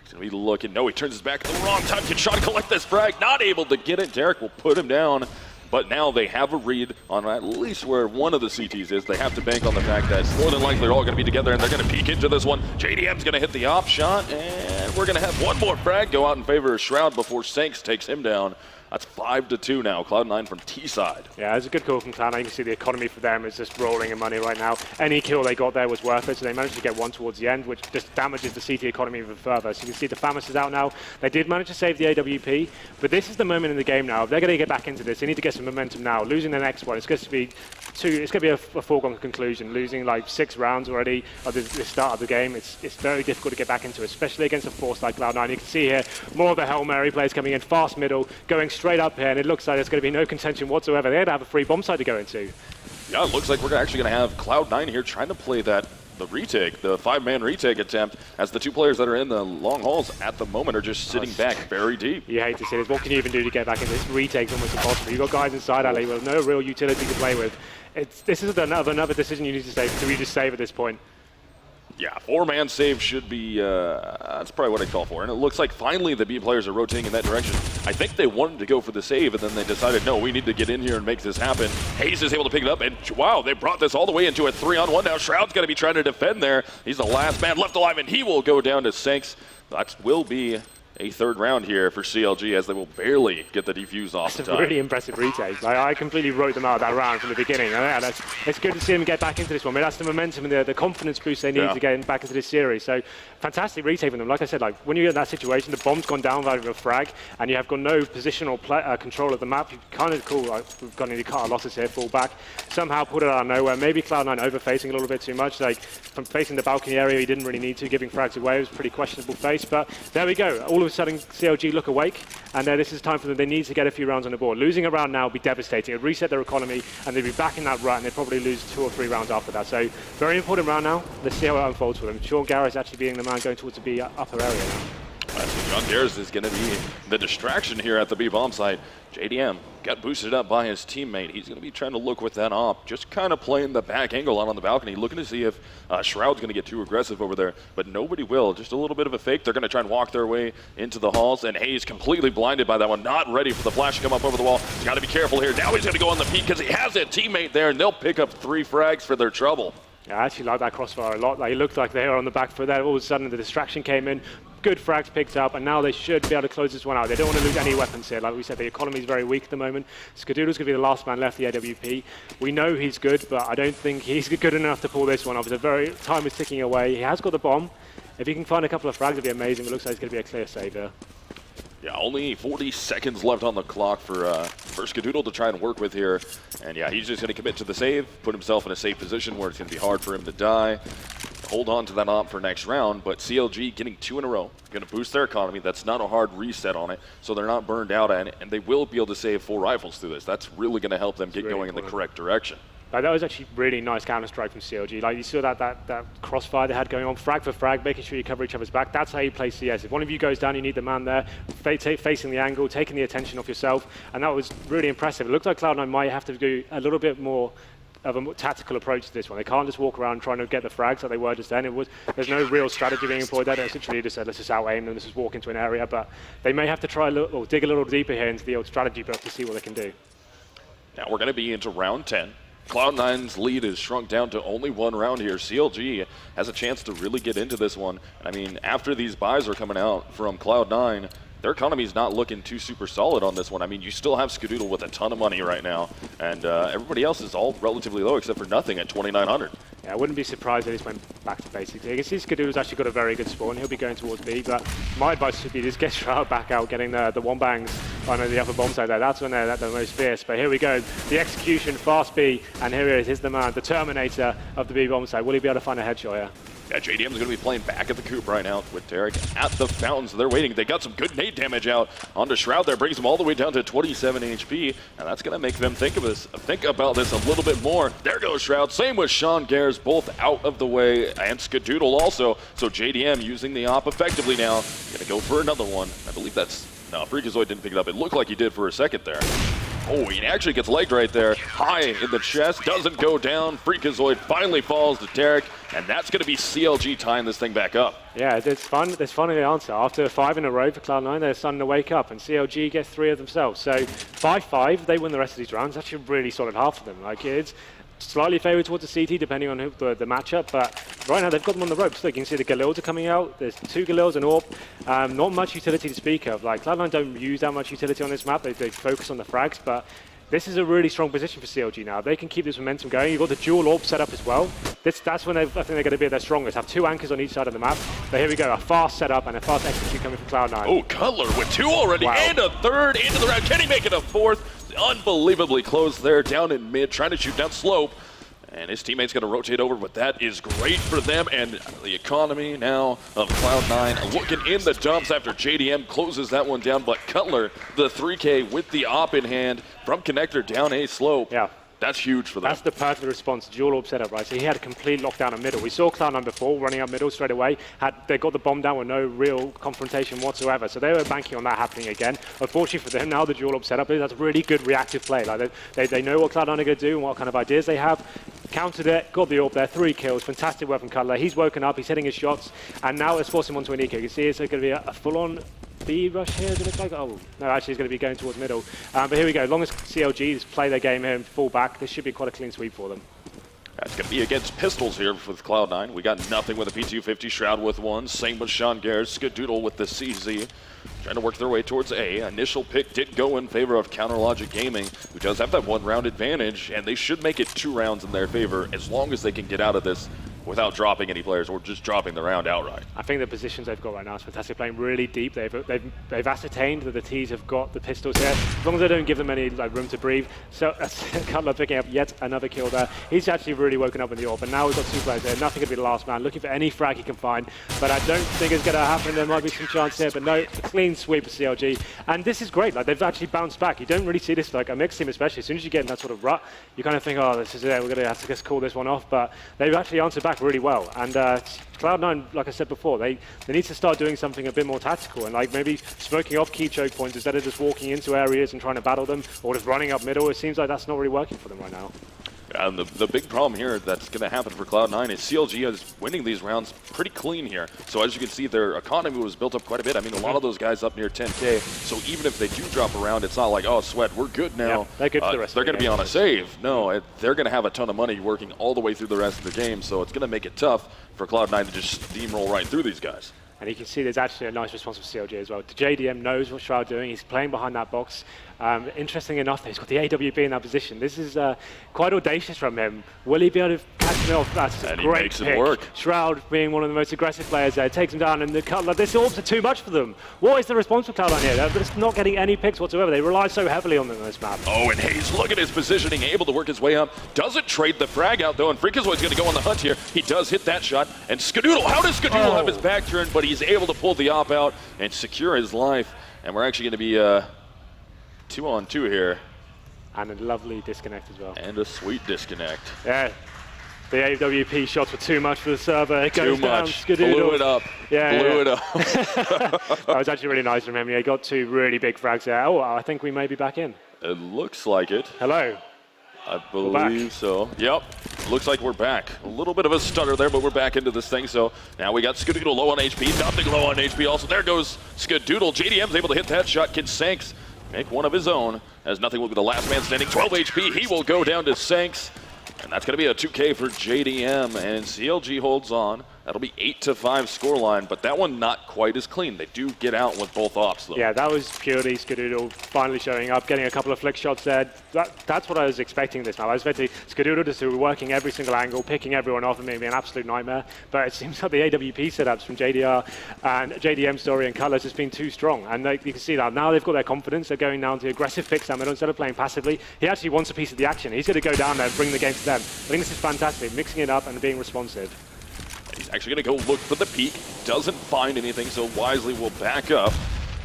He's going to be looking. No, he turns his back at the wrong time. Can Sean collect this frag? Not able to get it. Tarek will put him down. But now they have a read on at least where one of the CTs is. They have to bank on the fact that more than likely they're all going to be together, and they're going to peek into this one. JDM's going to hit the op shot, and we're going to have one more frag go out in favor of Shroud before Sanks takes him down. That's 5-2 now. Cloud9 from T side. Yeah, it's a good call from Cloud9. You can see the economy for them is just rolling in money right now. Any kill they got there was worth it, so they managed to get one towards the end, which just damages the CT economy even further. So you can see the FAMAS is out now. They did manage to save the AWP, but this is the moment in the game now. If they're going to get back into this, they need to get some momentum now. Losing the next one, it's going to be a foregone conclusion. Losing like 6 rounds already at the start of the game, it's very difficult to get back into, especially against a force like Cloud9. You can see here more of the Hail Mary players coming in fast middle, going straight up here, and it looks like there's going to be no contention whatsoever. They're going to have a free bomb site to go into. Yeah, it looks like we're actually going to have Cloud9 here trying to play the retake, the 5-man retake attempt, as the 2 players that are in the long halls at the moment are just sitting back very deep. You hate to see this. What can you even do to get back in this? Retake's almost impossible. You've got guys inside alley with no real utility to play with. This is another decision you need to save. Do we just save at this point? Yeah, 4-man save should be, that's probably what I'd call for. And it looks like finally the B players are rotating in that direction. I think they wanted to go for the save, and then they decided, no, we need to get in here and make this happen. Hayes is able to pick it up, and wow, they brought this all the way into a 3-on-1 now. Shroud's going to be trying to defend there. He's the last man left alive, and he will go down to sinks. That will be a 3rd round here for CLG, as they will barely get the defuse off the It's time. a really impressive retake. Like, I completely wrote them out of that round from the beginning. And it's good to see them get back into this one. I mean, that's the momentum and the confidence boost they need to get back into this series. So fantastic retake from them. Like I said, like when you're in that situation, the bomb's gone down via a frag, and you have got no positional control of the map. You kind of cool. Like, we've got any cut our losses here, fall back. Somehow put it out of nowhere. Maybe Cloud9 over-facing a little bit too much. Like from facing the balcony area, he didn't really need to, giving frags away. It was a pretty questionable face. But there we go. All of a sudden, CLG look awake, and this is time for them. They need to get a few rounds on the board. Losing a round now would be devastating. It would reset their economy, and they'd be back in that rut, and they'd probably lose 2 or 3 rounds after that. So very important round now. Let's see how it unfolds for them. Sean Garris actually being the man going towards the B upper area now. John Garris is going to be the distraction here at the B bomb site. JDM got boosted up by his teammate. He's going to be trying to look with that op, just kind of playing the back angle out on the balcony, looking to see if Shroud's going to get too aggressive over there, but nobody will. Just a little bit of a fake. They're going to try and walk their way into the halls, and Hayes completely blinded by that one, not ready for the flash to come up over the wall. He's got to be careful here. Now he's going to go on the peak because he has a teammate there, and they'll pick up 3 frags for their trouble. Yeah, I actually like that crossfire a lot. Like, it looked like they were on the back foot there. All of a sudden, the distraction came in. Good frags picked up, and now they should be able to close this one out. They don't want to lose any weapons here. Like we said, the economy is very weak at the moment. Skadoodle's going to be the last man left, the AWP. We know he's good, but I don't think he's good enough to pull this one off. Time is ticking away. He has got the bomb. If he can find a couple of frags, it'd be amazing. It looks like it's going to be a clear save here. Yeah, only 40 seconds left on the clock for Skadoodle to try and work with here. And yeah, he's just going to commit to the save, put himself in a safe position where it's going to be hard for him to die. Hold on to that op for next round, but CLG getting 2 in a row, going to boost their economy. That's not a hard reset on it, so they're not burned out at it, and they will be able to save 4 rifles through this. That's really going to help them get really going in the correct direction. That was actually really nice counter-strike from CLG. Like, you saw that crossfire they had going on, frag for frag, making sure you cover each other's back. That's how you play CS. If one of you goes down, you need the man there, facing the angle, taking the attention off yourself, and that was really impressive. It looked like Cloud9 might have to do a little bit more of a tactical approach to this one. They can't just walk around trying to get the frags like they were just then. There's no real strategy being employed there. They essentially just said, let's just out-aim them, let's just walk into an area. But they may have to try or dig a little deeper here into the old strategy book to see what they can do. Now we're going to be into round 10. Cloud9's lead is shrunk down to only 1 round here. CLG has a chance to really get into this one. I mean, after these buys are coming out from Cloud9, their economy is not looking too super solid on this one. I mean, you still have Skadoodle with a ton of money right now, and everybody else is all relatively low except for nothing at 2,900. Yeah, I wouldn't be surprised if he went back to basics. You can see Skadoodle's actually got a very good spawn. He'll be going towards B, but my advice would be just get Shroud back out, getting the one-bangs on the upper bomb side there. That's when they're the most fierce. But here we go. The execution, fast B, and here he is. Here's the man, the Terminator of the B bomb side. Will he be able to find a headshot here? Yeah, JDM is going to be playing back at the coop right now with Tarek at the fountains. They're waiting. They got some good nade damage out onto Shroud there. Brings them all the way down to 27 HP. And that's going to make them think about this a little bit more. There goes Shroud. Same with Sean Gares, both out of the way. And Skadoodle also. So JDM using the op effectively now. Going to go for another one. I believe that's... No, Freakazoid didn't pick it up. It looked like he did for a second there. Oh, he actually gets legged right there. High in the chest, doesn't go down. Freakazoid finally falls to Tarek, and that's going to be CLG tying this thing back up. Yeah, it's fun. There's fun in the answer. After 5 in a row for Cloud9, they're starting to wake up, and CLG gets 3 of themselves. So 5-5, they win the rest of these rounds. That's actually a really solid half for them. Like, it's slightly favored towards the CT depending on the matchup, but right now they've got them on the ropes. Look, you can see the Galils are coming out. There's 2 Galils and AWP. Not much utility to speak of. Like, Cloud9 don't use that much utility on this map. They focus on the frags, but this is a really strong position for CLG now. They can keep this momentum going. You've got the dual AWP set up as well. That's when I think they're going to be at their strongest. Have 2 anchors on each side of the map. But here we go, a fast setup and a fast execute coming from Cloud9. Oh, Cutler with 2 already, Wow. and a 3rd into the round. Can he make it a 4th? Unbelievably close there, down in mid, trying to shoot down slope. And his teammate's going to rotate over, but that is great for them. And the economy now of Cloud9 looking in the dumps after JDM closes that one down. But Cutler, the 3K with the op in hand from connector down a slope. Yeah. That's huge for them. That's the perfect response, dual AWP setup, right? So he had a complete lockdown in middle. We saw Cloud9 before running up middle straight away. They got the bomb down with no real confrontation whatsoever. So they were banking on that happening again. Unfortunately for them, now the dual AWP setup, that's a really good reactive play. Like they know what Cloud9 are going to do and what kind of ideas they have. Countered it, got the AWP there, 3 kills, fantastic work from Cutler. He's woken up, he's hitting his shots, and now it's forcing him onto an eco. You can see it's going to be a full-on B rush here, does it look like? Oh, no, actually he's going to be going towards middle. But here we go, as long as CLGs play their game here and fall back, this should be quite a clean sweep for them. That's going to be against pistols here with Cloud9. We got nothing with a P250, Shroud with 1, same with Sean Garrett, Skadoodle with the CZ. Trying to work their way towards A. Initial pick did go in favor of Counter Logic Gaming, who does have that 1-round advantage, and they should make it 2 rounds in their favor as long as they can get out of this without dropping any players or just dropping the round outright. I think the positions they've got right now is fantastic, playing really deep. They've ascertained that the T's have got the pistols here, as long as they don't give them any room to breathe. So Cutler picking up yet another kill there. He's actually really woken up in the AWP, and now we've got 2 players there. Nothing could be the last man, looking for any frag he can find, but I don't think it's going to happen. There might be some chance here, but no, a clean sweep of CLG. And this is great, like they've actually bounced back. You don't really see this like a mixed team especially. As soon as you get in that sort of rut, you kind of think, oh, this is it, we're going to have to just call this one off, but they've actually answered back really well. And Cloud9, like I said before, they need to start doing something a bit more tactical and like maybe smoking off key choke points instead of just walking into areas and trying to battle them or just running up middle. It seems like that's not really working for them right now. And the big problem here that's going to happen for Cloud9 is CLG is winning these rounds pretty clean here. So as you can see, their economy was built up quite a bit. I mean, a lot of those guys up near 10K. So even if they do drop a round, it's not like, oh, sweat, we're good now. Yeah, they're good for the rest they're of the going to be on a save. No, they're going to have a ton of money working all the way through the rest of the game. So it's going to make it tough for Cloud9 to just steamroll right through these guys. And you can see there's actually a nice response from CLG as well. JDM knows what Shroud doing. He's playing behind that box. Interesting enough, he's got the AWP in that position. This is quite audacious from him. Will he be able to catch him off? That's a And great he makes pick. it work. Shroud being one of the most aggressive players there, takes him down, and the Cutler, this AWPs are too much for them. What is the response from Cloud9 here? They're just not getting any picks whatsoever. They rely so heavily on them on this map. Oh, and Hayes, look at his positioning, able to work his way up. Doesn't trade the frag out, though, and Freakazoid's going to go on the hunt here. He does hit that shot, and Skadoodle, how does Skadoodle have his back turned, but he's able to pull the op out and secure his life. And we're actually going to be 2-on-2 here. And a lovely disconnect as well. And a sweet disconnect. Yeah. The AWP shots were too much for the server. It goes Too down, much. Skadoodle. Blew it up. Yeah, Blew yeah. it up. That was actually really nice from him. He got 2 really big frags there. Oh, I think we may be back in. It looks like it. Hello. I believe so. Yep. Looks like we're back. A little bit of a stutter there, but we're back into this thing. So now we got Skadoodle low on HP. Nothing low on HP. Also, there goes Skadoodle. JDM's able to hit that shot. Can Sanks make one of his own? As nothing will be the last man standing. 12 HP. He will go down to Sanks. And that's going to be a 2K for JDM. And CLG holds on. That'll be 8-5 scoreline, but that one not quite as clean. They do get out with both ops, though. Yeah, that was purely Skadoodle finally showing up, getting a couple of flick shots there. That's what I was expecting this now. I was expecting Skadoodle just to be working every single angle, picking everyone off, and maybe an absolute nightmare. But it seems like the AWP setups from JDR and JDM Story and Colors has been too strong. And you can see that now they've got their confidence. They're going down to aggressive picks down middle instead of playing passively. He actually wants a piece of the action. He's going to go down there and bring the game to them. I think this is fantastic, mixing it up and being responsive. He's actually going to go look for the peak. Doesn't find anything, so wisely will back up.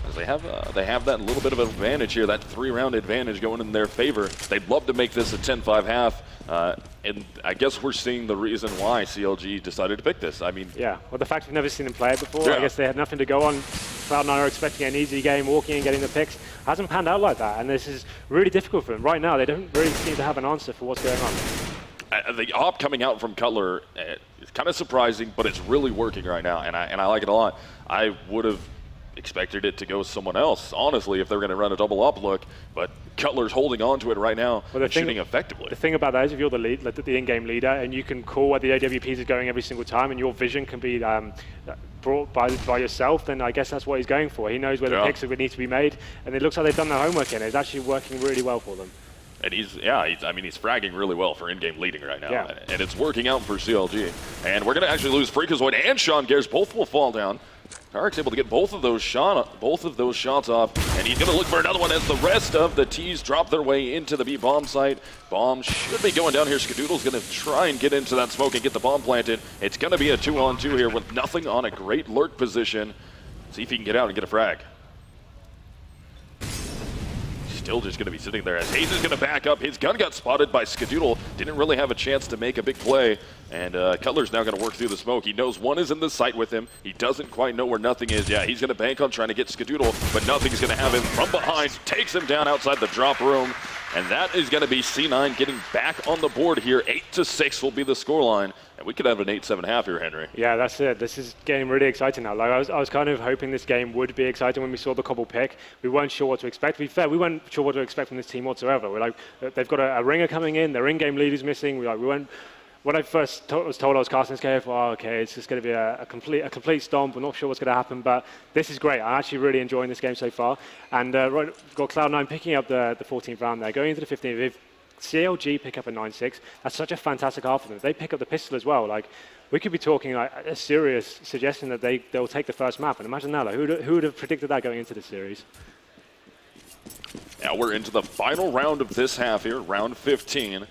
As they have that little bit of advantage here, that 3-round advantage going in their favor. They'd love to make this a 10-5 half, and I guess we're seeing the reason why CLG decided to pick this. I mean, yeah, well, the fact we've never seen him play it before, Yeah. I guess they had nothing to go on. Cloud9 are expecting an easy game, walking and getting the picks. Hasn't panned out like that, and this is really difficult for them. Right now, they don't really seem to have an answer for what's going on. the op coming out from Cutler is kind of surprising, but it's really working right now, and I like it a lot. I would have expected it to go someone else, honestly, if they're going to run a double up look, but Cutler's holding on to it right now and shooting effectively. The thing about that is if you're the in-game leader and you can call where the AWPs are going every single time and your vision can be brought by yourself, then I guess that's what he's going for. He knows where the picks need to be made, and it looks like they've done their homework in it. It's actually working really well for them. And he's fragging really well for in-game leading right now, and it's working out for CLG. And we're going to actually lose Freakazoid and Sean Gears. Both will fall down. Tarek's able to get both of those shots off, and he's going to look for another one as the rest of the T's drop their way into the B bomb site. Bomb should be going down here. Skadoodle's going to try and get into that smoke and get the bomb planted. It's going to be a 2-on-2 here with nothing on a great lurk position. See if he can get out and get a frag. Still just going to be sitting there as Hayes is going to back up. His gun got spotted by Skadoodle. Didn't really have a chance to make a big play. And Cutler's now going to work through the smoke. He knows one is in the site with him. He doesn't quite know where nothing is. Yeah, he's going to bank on trying to get Skadoodle, but nothing's going to have him from behind. Takes him down outside the drop room. And that is going to be C9 getting back on the board here. 8-6 will be the scoreline. And we could have an 8-7 half here, Henry. Yeah, that's it. This is getting really exciting now. Like I was kind of hoping this game would be exciting when we saw the Cobble pick. We weren't sure what to expect. To be fair, we weren't sure what to expect from this team whatsoever. We're like, they've got a ringer coming in. Their in-game lead is missing. When I first was told I was casting this game, I thought, okay, it's just going to be a complete stomp. We're not sure what's going to happen, but this is great. I'm actually really enjoying this game so far. And we've got Cloud9 picking up the 14th round there, going into the 15th. If CLG pick up a 9-6, that's such a fantastic half of them. If they pick up the pistol as well, like we could be talking like a serious suggestion that they'll take the first map. And imagine that, like, who would have predicted that going into the series? Now we're into the final round of this half here, round 15.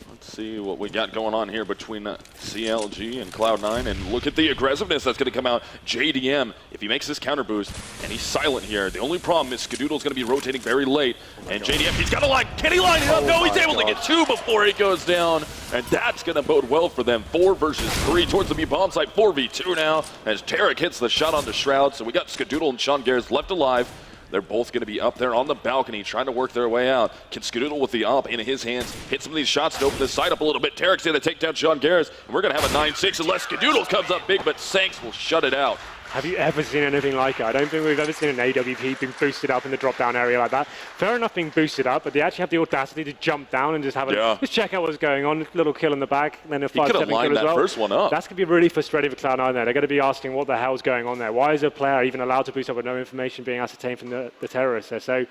Let's see what we got going on here between CLG and Cloud9, and look at the aggressiveness that's going to come out. JDM, if he makes this counter boost, and he's silent here, the only problem is Skadoodle's going to be rotating very late, and JDM, he's got a line. Can he line it up? No, he's able to get two before he goes down, and that's going to bode well for them. 4 versus 3 towards the B bomb site, 4v2 now, as Tarek hits the shot onto Shroud, so we got Skadoodle and Sean Gears left alive. They're both going to be up there on the balcony trying to work their way out. Can Skadoodle with the op in his hands hit some of these shots to open the side up a little bit. Tarek's going to take down Sean Garris, and we're going to have a 9-6 unless Skadoodle comes up big, but Sanks will shut it out. Have you ever seen anything like it? I don't think we've ever seen an AWP being boosted up in the drop-down area like that. Fair enough being boosted up, but they actually have the audacity to jump down and just have just check out what's going on. Little kill in the back, then a 5-7 kill as well. He could have lined that first one up. That's going to be really frustrating for Cloud9 there. They're going to be asking what the hell's going on there. Why is a player even allowed to boost up with no information being ascertained from the terrorists there? So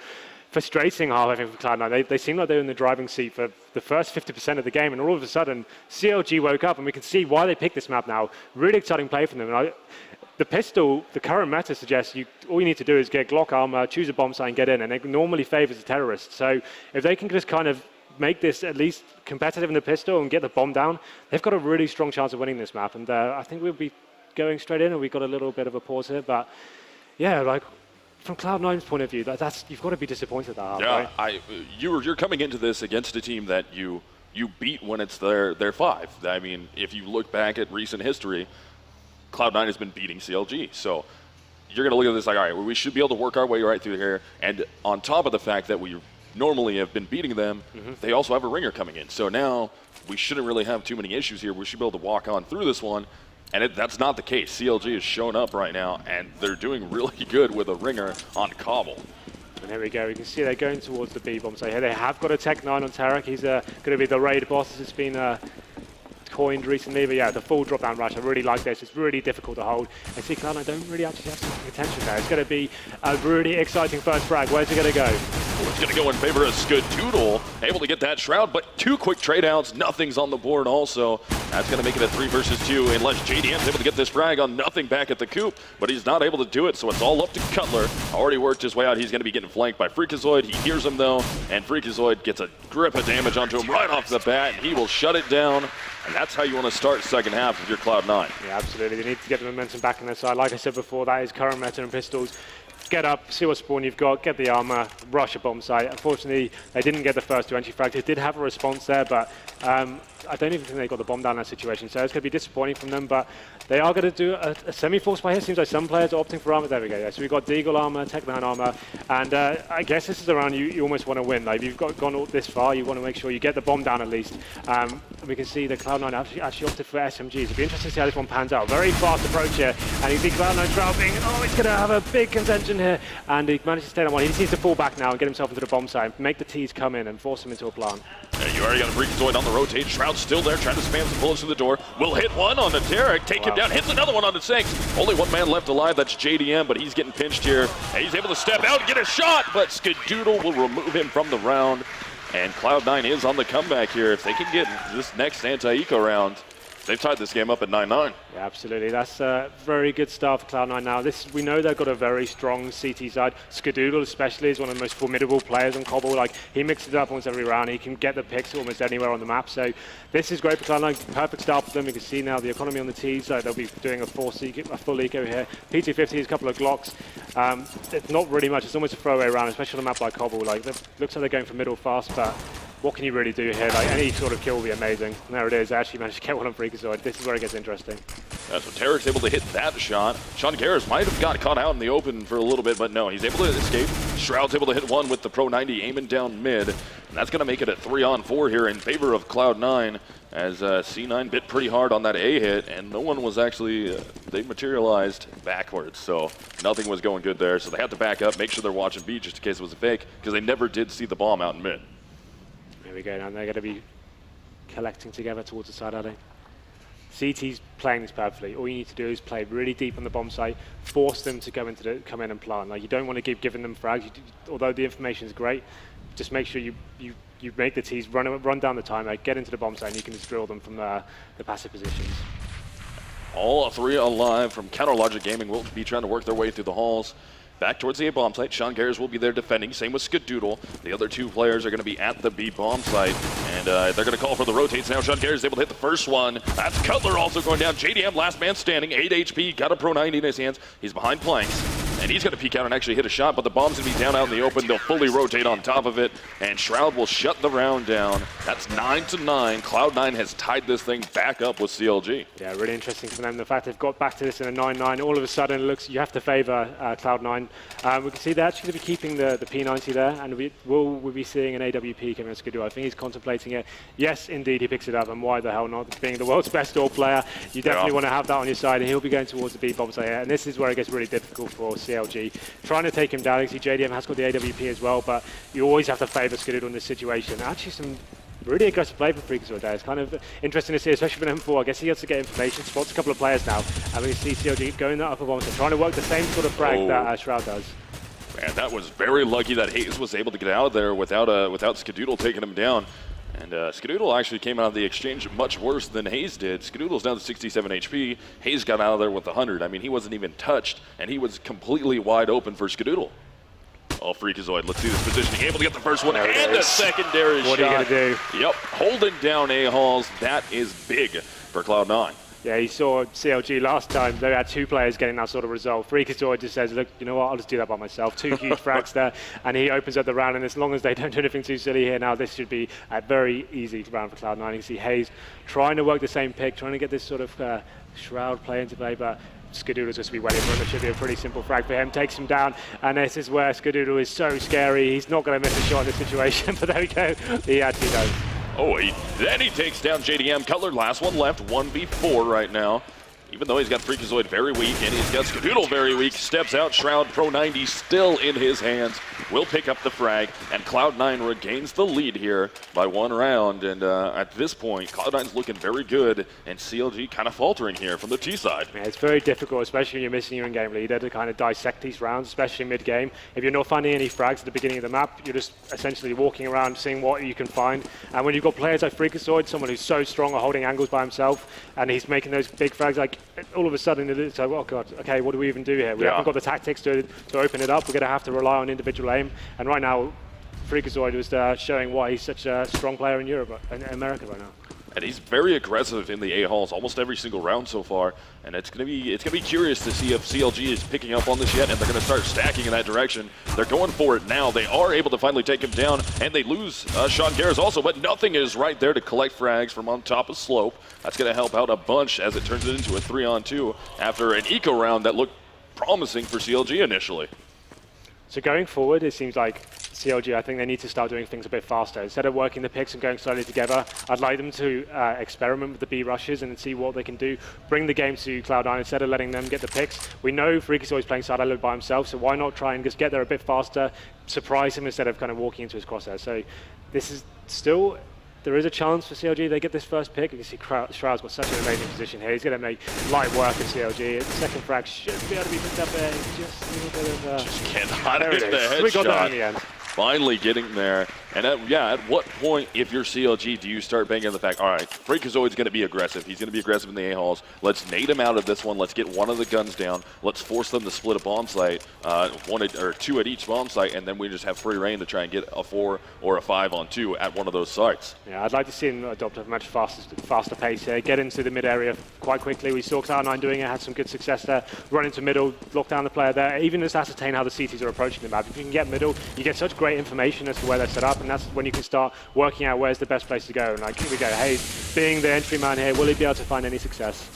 frustrating half, I think, for Cloud9. They seem like they're in the driving seat for the first 50% of the game, and all of a sudden, CLG woke up, and we can see why they picked this map now. Really exciting play from them. And the pistol, the current meta suggests all you need to do is get Glock armor, choose a bomb site, and get in, and it normally favors the terrorists. So if they can just kind of make this at least competitive in the pistol and get the bomb down, they've got a really strong chance of winning this map. And I think we'll be going straight in, and we've got a little bit of a pause here. But yeah, like from Cloud9's point of view, you've got to be disappointed at that. Yeah, right? You're coming into this against a team that you beat when it's their 5. I mean, if you look back at recent history, Cloud9 has been beating CLG. So you're going to look at this like, all right, well, we should be able to work our way right through here. And on top of the fact that we normally have been beating them, they also have a ringer coming in. So now we shouldn't really have too many issues here. We should be able to walk on through this one. And that's not the case. CLG is showing up right now, and they're doing really good with a ringer on Cobble. And there we go. You can see they're going towards the B bomb. So here they have got a Tech 9 on Tarek. He's going to be the raid boss. It's been coined recently, but yeah, the full drop down rush, I really like this. It's really difficult to hold. I see Cloud9 don't really actually have some potential there. It's going to be a really exciting first frag. Where's it going to go? It's going to go in favor of Skadoodle, able to get that Shroud, but 2 quick trade outs, nothing's on the board also. That's going to make it a 3 versus 2, unless JDM's able to get this frag on nothing back at the coop, but he's not able to do it, so it's all up to Cutler. Already worked his way out. He's going to be getting flanked by Freakazoid. He hears him though, and Freakazoid gets a grip of damage onto him right off the bat, and he will shut it down. And that's how you want to start second half of your Cloud9. Yeah, absolutely. They need to get the momentum back on their side. Like I said before, that is current meta and pistols. Get up, see what spawn you've got, get the armor, rush a bomb site. Unfortunately, they didn't get the first 2 entry frags. They did have a response there, but I don't even think they got the bomb down in that situation, so it's going to be disappointing from them, but they are going to do a semi-force by here. Seems like some players are opting for armor. There we go. Yeah. So we've got Deagle armor, Tech9 armor, and I guess this is a round you almost want to win. Like, if you've gone all this far, you want to make sure you get the bomb down at least. We can see that Cloud9 actually opted for SMGs. It'll be interesting to see how this one pans out. Very fast approach here, and you see Cloud9 trapping. Oh, he's going to have a big contention here, and he managed to stay on one. He just needs to fall back now and get himself into the bomb site, make the T's come in and force him into a plant. Yeah, you already got a Freakazoid on the rotate. Shroud's still there, trying to spam some bullets through the door. Will hit one on the Derek, take him down, hits another one on the Sinks. Only one man left alive, that's JDM, but he's getting pinched here. And he's able to step out and get a shot, but Skadoodle will remove him from the round. And Cloud9 is on the comeback here. If they can get this next anti-eco round, they've tied this game up at 9-9. Yeah, absolutely. That's a very good start for Cloud9 now. We know they've got a very strong CT side. Skadoodle especially is one of the most formidable players on Cobble. Like, he mixes it up almost every round. He can get the picks almost anywhere on the map. So this is great for Cloud9. Perfect start for them. You can see now the economy on the T's. They'll be doing a full eco here. PT50 is a couple of Glocks. It's not really much. It's almost a throwaway round, especially on a map like Cobble. Like, looks like they're going for middle fast, but what can you really do here? Like, any sort of kill will be amazing. And there it is. They actually managed to get one on Freakazoid. This is where it gets interesting. That's what Tarek's able to hit that shot. Sean Garris might have got caught out in the open for a little bit, but no, he's able to escape. Shroud's able to hit one with the Pro 90 aiming down mid. And that's going to make it a 3-on-4 here in favor of Cloud9, as C9 bit pretty hard on that A hit, and no one was actually, they materialized backwards, so nothing was going good there. So they had to back up, make sure they're watching B just in case it was a fake, because they never did see the bomb out in mid. Here we go now. They're going to be collecting together towards the side, are they? CT's playing this perfectly. All you need to do is play really deep on the bomb site, force them to come in and plant. Like, you don't want to keep giving them frags. Although the information is great, just make sure you make the T's run down the timer, get into the bomb site, and you can just drill them from the passive positions. All three alive from Counter Logic Gaming will be trying to work their way through the halls. Back towards the A bomb site, Sean Garris will be there defending. Same with Skadoodle. The other two players are going to be at the B bomb site, and they're going to call for the rotates now. Sean Garris is able to hit the first one. That's Cutler also going down. JDM, last man standing, 8 HP, got a Pro 90 in his hands. He's behind planks, and he's going to peek out and actually hit a shot, but the bomb's going to be down out in the open. They'll fully rotate on top of it, and Shroud will shut the round down. That's 9-9. Cloud9 has tied this thing back up with CLG. Yeah, really interesting for them. The fact they've got back to this in a 9-9, all of a sudden it looks, you have to favor Cloud9. We can see they're actually going to be keeping the P90 there, and we'll be seeing an AWP coming to Skadoodle. I think he's contemplating it. Yes, indeed, he picks it up, and why the hell not? Being the world's best door player, you definitely want to have that on your side, and he'll be going towards the B bomb site here. And this is where it gets really difficult for CLG. Trying to take him down. You see JDM has got the AWP as well, but you always have to favor Skadoodle in this situation. Actually, some really aggressive play for Freakazoid there. It's kind of interesting to see, especially for M4. I guess he has to get information, spots a couple of players now, and we see CLG going that upper bomb, so trying to work the same sort of frag that Shroud does. Man, that was very lucky that Hayes was able to get out of there without Skadoodle taking him down. And Skadoodle actually came out of the exchange much worse than Hayes did. Skadoodle's down to 67 HP. Hayes got out of there with 100. I mean, he wasn't even touched, and he was completely wide open for Skadoodle. Oh, Freakazoid, let's see this positioning. Able to get the first one and a secondary shot. What are you going to do? Yep, holding down A-Halls. That is big for Cloud9. Yeah, you saw CLG last time. They had two players getting that sort of result. Freakazoid just says, look, you know what, I'll just do that by myself. Two huge frags there, and he opens up the round, and as long as they don't do anything too silly here now, this should be a very easy round for Cloud9. You can see Hayes trying to work the same pick, trying to get this sort of Shroud play into play, but Skadoodle's just to be waiting for him. It should be a pretty simple frag for him. Takes him down, and this is where Skadoodle is so scary. He's not going to miss a shot in this situation, but there we go. He actually does. Oh, then he takes down JDM. Cutler, last one left, 1v4 right now. Even though he's got Freakazoid very weak and he's got Skadoodle very weak, steps out, Shroud Pro 90 still in his hands, will pick up the frag, and Cloud9 regains the lead here by 1 round. And at this point, Cloud9's looking very good, and CLG kind of faltering here from the T side. Yeah, it's very difficult, especially when you're missing your in-game leader, to kind of dissect these rounds, especially mid-game. If you're not finding any frags at the beginning of the map, you're just essentially walking around, seeing what you can find. And when you've got players like Freakazoid, someone who's so strong at holding angles by himself, and he's making those big frags, like, all of a sudden it's like, oh god, okay, what do we even do here? We haven't got the tactics to open it up. We're going to have to rely on individual aim. And right now, Freakazoid was showing why he's such a strong player in Europe, in America right now. And he's very aggressive in the A-halls almost every single round so far. And it's gonna be curious to see if CLG is picking up on this yet, and they're gonna start stacking in that direction. They're going for it now. They are able to finally take him down, and they lose Sean Garris also, but nothing is right there to collect frags from on top of slope. That's gonna help out a bunch as it turns it into a 3-on-2 after an eco round that looked promising for CLG initially. So going forward, it seems like CLG, I think they need to start doing things a bit faster. Instead of working the picks and going slowly together, I'd like them to experiment with the B rushes and see what they can do. Bring the game to Cloud9 instead of letting them get the picks. We know Freak is always playing side island by himself, so why not try and just get there a bit faster, surprise him instead of kind of walking into his crosshair. So this is still, there is a chance for CLG. They get this first pick. You can see Shroud's got such an amazing position here. He's going to make light work of CLG. The second frag should be able to be picked up there. Just a little bit of... Just cannot hit the headshot. We got that in the end. Finally getting there. And at what point, if you're CLG, do you start banking on the fact, all right, Freakazoid's going to be aggressive. He's going to be aggressive in the A-halls. Let's nade him out of this one. Let's get one of the guns down. Let's force them to split a bomb site, two at each bomb site, and then we just have free reign to try and get a 4 or a 5-on-2 at one of those sites. Yeah, I'd like to see him adopt a much faster pace here, get into the mid area quite quickly. We saw Cloud9 doing it, had some good success there. Run into middle, lock down the player there, even just ascertain how the CTs are approaching the map. If you can get middle, you get such great information as to where they're set up, and that's when you can start working out where's the best place to go. And like, here we go, Hayes being the entry man here, will he be able to find any success?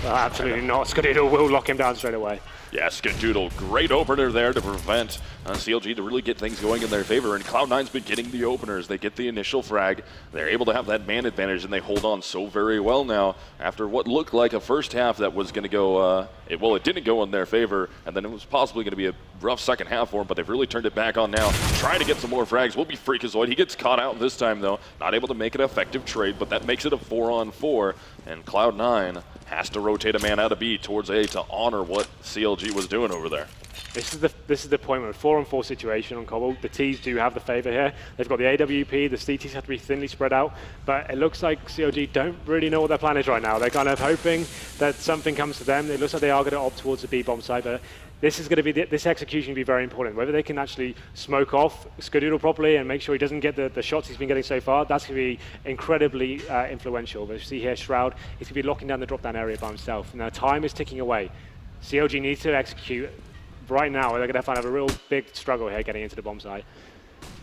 Well, absolutely not. Skadoodle will lock him down straight away. Yeah, Skadoodle, great opener there to prevent CLG to really get things going in their favor. And Cloud9's been getting the openers. They get the initial frag. They're able to have that man advantage, and they hold on so very well now after what looked like a first half that was going to go, it didn't go in their favor, and then it was possibly going to be a rough second half for them, but they've really turned it back on now. Trying to get some more frags will be Freakazoid. He gets caught out this time, though. Not able to make an effective trade, but that makes it a 4-on-4, and Cloud9 has to rotate a man out of B towards A to honor what CLG was doing over there. This is the point where 4-on-4 situation on Cobble. The Ts do have the favor here. They've got the AWP, the CTs have to be thinly spread out, but it looks like CLG don't really know what their plan is right now. They're kind of hoping that something comes to them. It looks like they are going to opt towards the B bomb site, but this is going to be this execution will be very important. Whether they can actually smoke off Skadoodle properly and make sure he doesn't get the shots he's been getting so far, that's going to be incredibly influential. But you see here, Shroud, he's going to be locking down the drop-down area by himself. Now, time is ticking away. CLG needs to execute right now, or they're going to have a real big struggle here getting into the bomb site.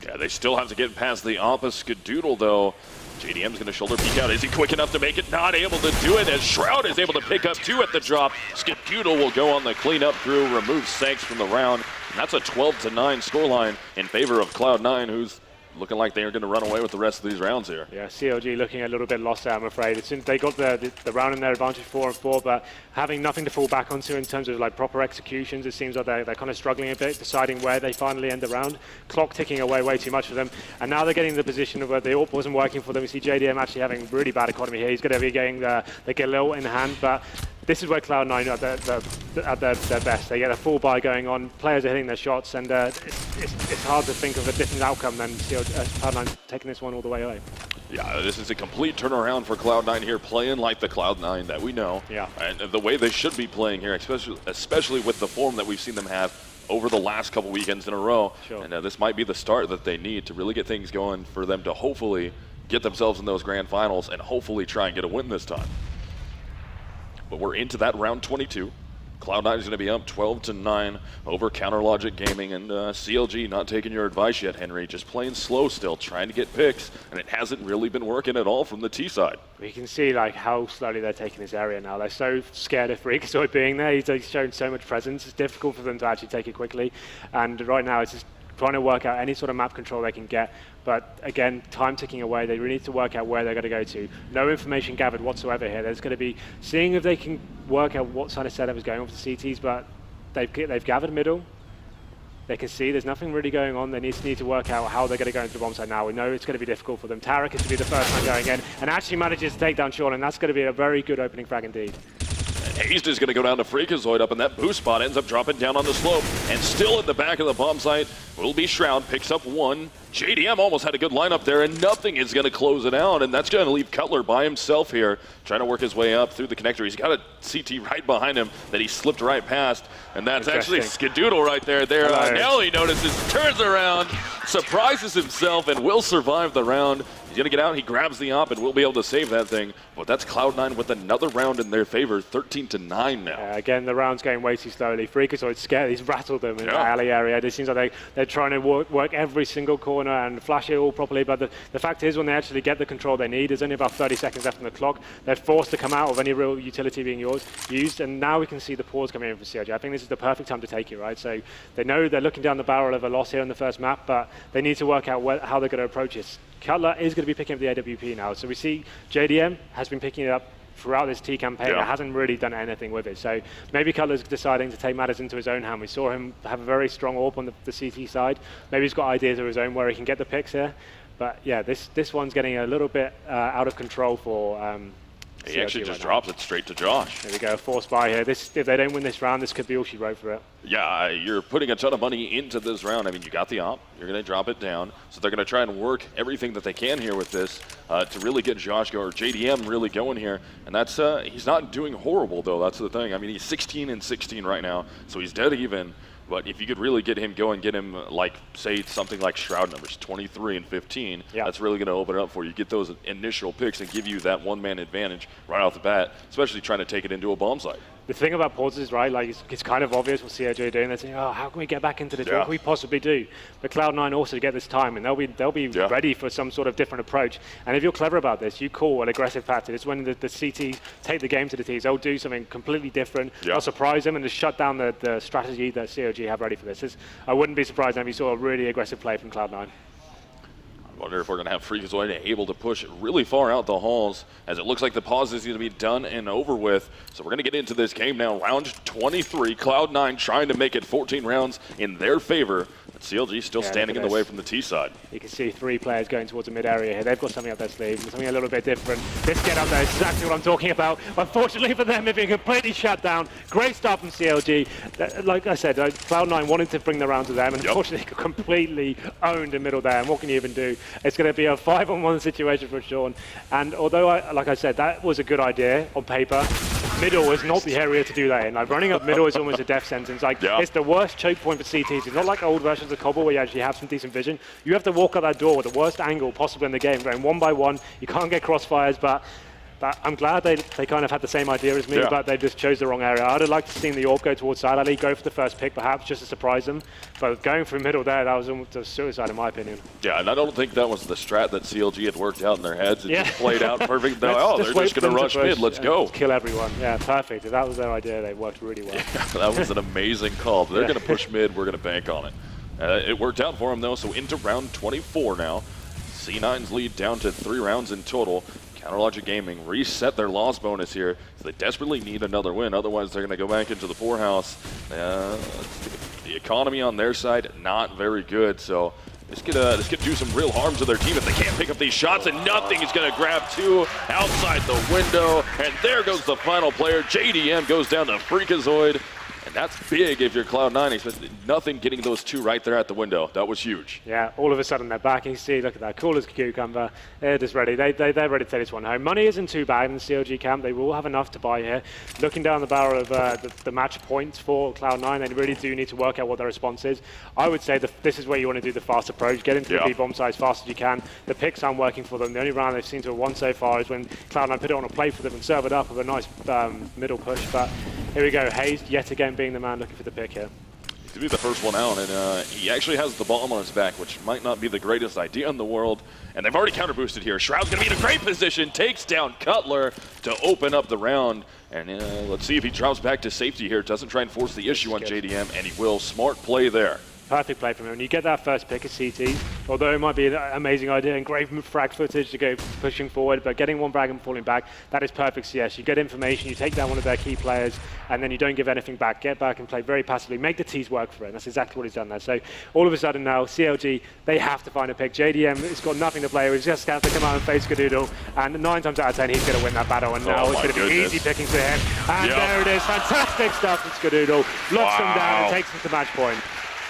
Yeah, they still have to get past the opposite Skadoodle, though. JDM's going to shoulder peek out. Is he quick enough to make it? Not able to do it, as Shroud is able to pick up 2 at the drop. Skadoodle will go on the cleanup through, remove Sanks from the round. And that's a 12-9 scoreline in favor of Cloud9, who's looking like they're going to run away with the rest of these rounds here. Yeah, CLG looking a little bit lost there, I'm afraid. They got the round in their advantage 4-on-4, but having nothing to fall back onto in terms of like proper executions, it seems like they're kind of struggling a bit, deciding where they finally end the round. Clock ticking away way too much for them, and now they're getting in the position of where the AWP wasn't working for them. You see JDM actually having really bad economy here. He's going to be getting the Galil in hand, but this is where Cloud9 are at their best. They get a full buy going on, players are hitting their shots, and it's hard to think of a different outcome than Cloud9 taking this one all the way away. Yeah, this is a complete turnaround for Cloud9 here, playing like the Cloud9 that we know. Yeah. And the way they should be playing here, especially with the form that we've seen them have over the last couple weekends in a row. Sure. And this might be the start that they need to really get things going for them to hopefully get themselves in those grand finals and hopefully try and get a win this time. But we're into that round 22. Cloud9 is going to be up 12-9 over Counter Logic Gaming, and CLG not taking your advice yet, Henry. Just playing slow still, trying to get picks, and it hasn't really been working at all from the T side. We can see like how slowly they're taking this area now. They're so scared of Freakazoid being there. He's shown so much presence. It's difficult for them to actually take it quickly, and right now it's just trying to work out any sort of map control they can get. But again, time ticking away. They really need to work out where they're going to go to. No information gathered whatsoever here. There's going to be seeing if they can work out what side of setup is going on for the CTs, but they've gathered middle. They can see there's nothing really going on. They need to work out how they're going to go into the bomb site now. We know it's going to be difficult for them. Tarek is to be the first man going in, and actually manages to take down Sean, and that's going to be a very good opening frag indeed. Hayes is going to go down to Freakazoid up, and that boost spot ends up dropping down on the slope. And still at the back of the bomb site will be Shroud, picks up 1. JDM almost had a good lineup there, and nothing is going to close it out. And that's going to leave Cutler by himself here, trying to work his way up through the connector. He's got a CT right behind him that he slipped right past. And that's actually Skadoodle right there. Now he notices, turns around, surprises himself, and will survive the round. He's going to get out. He grabs the op and will be able to save that thing. But that's Cloud9 with another round in their favor, 13-9 now. Again, the round's going way too slowly. Freakazoid's scared. He's rattled them in the alley area. It seems like they're trying to work every single corner and flash it all properly. But the fact is, when they actually get the control they need, there's only about 30 seconds left on the clock. They're forced to come out of any real utility being used. And now we can see the pause coming in for CLG. I think this is the perfect time to take it, right? So they know they're looking down the barrel of a loss here in the first map, but they need to work out how they're going to approach this. Cutler is going to be picking up the AWP now. So we see JDM has been picking it up throughout this T campaign. It hasn't really done anything with it. So maybe Cutler's deciding to take matters into his own hand. We saw him have a very strong AWP on the CT side. Maybe he's got ideas of his own where he can get the picks here. But yeah, this one's getting a little bit out of control for he actually just drops it straight to Josh. There we go, forced buy here. If they don't win this round, this could be all she wrote for it. Yeah, you're putting a ton of money into this round. I mean, you got the op. You're going to drop it down. So they're going to try and work everything that they can here with this to really get Josh or JDM really going here. And that's he's not doing horrible, though. That's the thing. I mean, he's 16-16 right now, so he's dead even. But if you could really get him going, get him like, say, something like Shroud numbers, 23 and 15, that's really going to open it up for you. Get those initial picks and give you that one-man advantage right off the bat, especially trying to take it into a bomb site. The thing about pauses, right, like it's kind of obvious what CLG are doing. They're saying, oh, how can we get back into this? What can we possibly do? But Cloud9 also get this time, and they'll be ready for some sort of different approach. And if you're clever about this, you call an aggressive tactic. It's when the CT take the game to the Ts. They'll do something completely different. They'll surprise them and just shut down the strategy that CLG have ready for this. I wouldn't be surprised if you saw a really aggressive play from Cloud9. I wonder if we're going to have Freakazoid able to push really far out the halls, as it looks like the pause is going to be done and over with. So we're going to get into this game now. Round 23, Cloud9 trying to make it 14 rounds in their favor. But CLG still standing in the way from the T side. You can see 3 players going towards the mid area here. They've got something up their sleeve, something a little bit different. This get up there is exactly what I'm talking about. Unfortunately for them, they've been completely shut down. Great start from CLG. Like I said, Cloud9 wanted to bring the round to them, and unfortunately completely owned the middle there. And what can you even do? It's going to be a 5-on-1 situation for Sean. And although, like I said, that was a good idea on paper, middle is not the area to do that in. Like, running up middle is almost a death sentence. Like, it's the worst choke point for CTs. It's not like old versions of Cobble where you actually have some decent vision. You have to walk up that door with the worst angle possible in the game, going one by one. You can't get crossfires, but I'm glad they kind of had the same idea as me, but they just chose the wrong area. I'd have liked to see the AWP go towards side alley, go for the first pick perhaps, just to surprise them. But going through middle there, that was almost a suicide in my opinion. Yeah, and I don't think that was the strat that CLG had worked out in their heads. It just played out perfect. They're just going to rush mid. Let's go. Kill everyone. Yeah, perfect. If that was their idea, they worked really well. Yeah, that was an amazing call. They're going to push mid. We're going to bank on it. It worked out for them, though, so into round 24 now. C9's lead down to 3 rounds in total. Counterlogic Gaming reset their loss bonus here, so they desperately need another win. Otherwise, they're going to go back into the poorhouse. The economy on their side, not very good, so this could do some real harm to their team if they can't pick up these shots, and nothing is going to grab 2 outside the window. And there goes the final player. JDM goes down to Freakazoid. And that's big if you're Cloud9, especially nothing getting those 2 right there at the window. That was huge. Yeah, all of a sudden they're back. And you see, look at that, cool as a cucumber. They're just ready. They're ready to take this one home. Money isn't too bad in the CLG camp. They will have enough to buy here. Looking down the barrel of the match points for Cloud9, they really do need to work out what their response is. I would say this is where you want to do the fast approach. Get into the B-bomb site as fast as you can. The picks aren't working for them. The only round they've seen to have won so far is when Cloud9 put it on a plate for them and serve it up with a nice middle push. But here we go. Hayes, yet again, being the man looking for the pick here. To be the first one out, and he actually has the bomb on his back, which might not be the greatest idea in the world. And they've already counter boosted here. Shroud's going to be in a great position, takes down Cutler to open up the round. And let's see if he drops back to safety here. Doesn't try and force the issue on JDM, and he will. Smart play there. Perfect play from him. When you get that first pick of CT, although it might be an amazing idea and great frag footage to go pushing forward, but getting one frag and falling back, that is perfect CS. You get information, you take down one of their key players, and then you don't give anything back. Get back and play very passively. Make the Ts work for it. That's exactly what he's done there. So all of a sudden now, CLG, they have to find a pick. JDM has got nothing to play with. He's just going to have to come out and face Skadoodle, and 9 times out of 10, he's going to win that battle, and now it's going to be easy picking to him. And there it is. Fantastic stuff from Skadoodle. Locks him down and takes him to match point.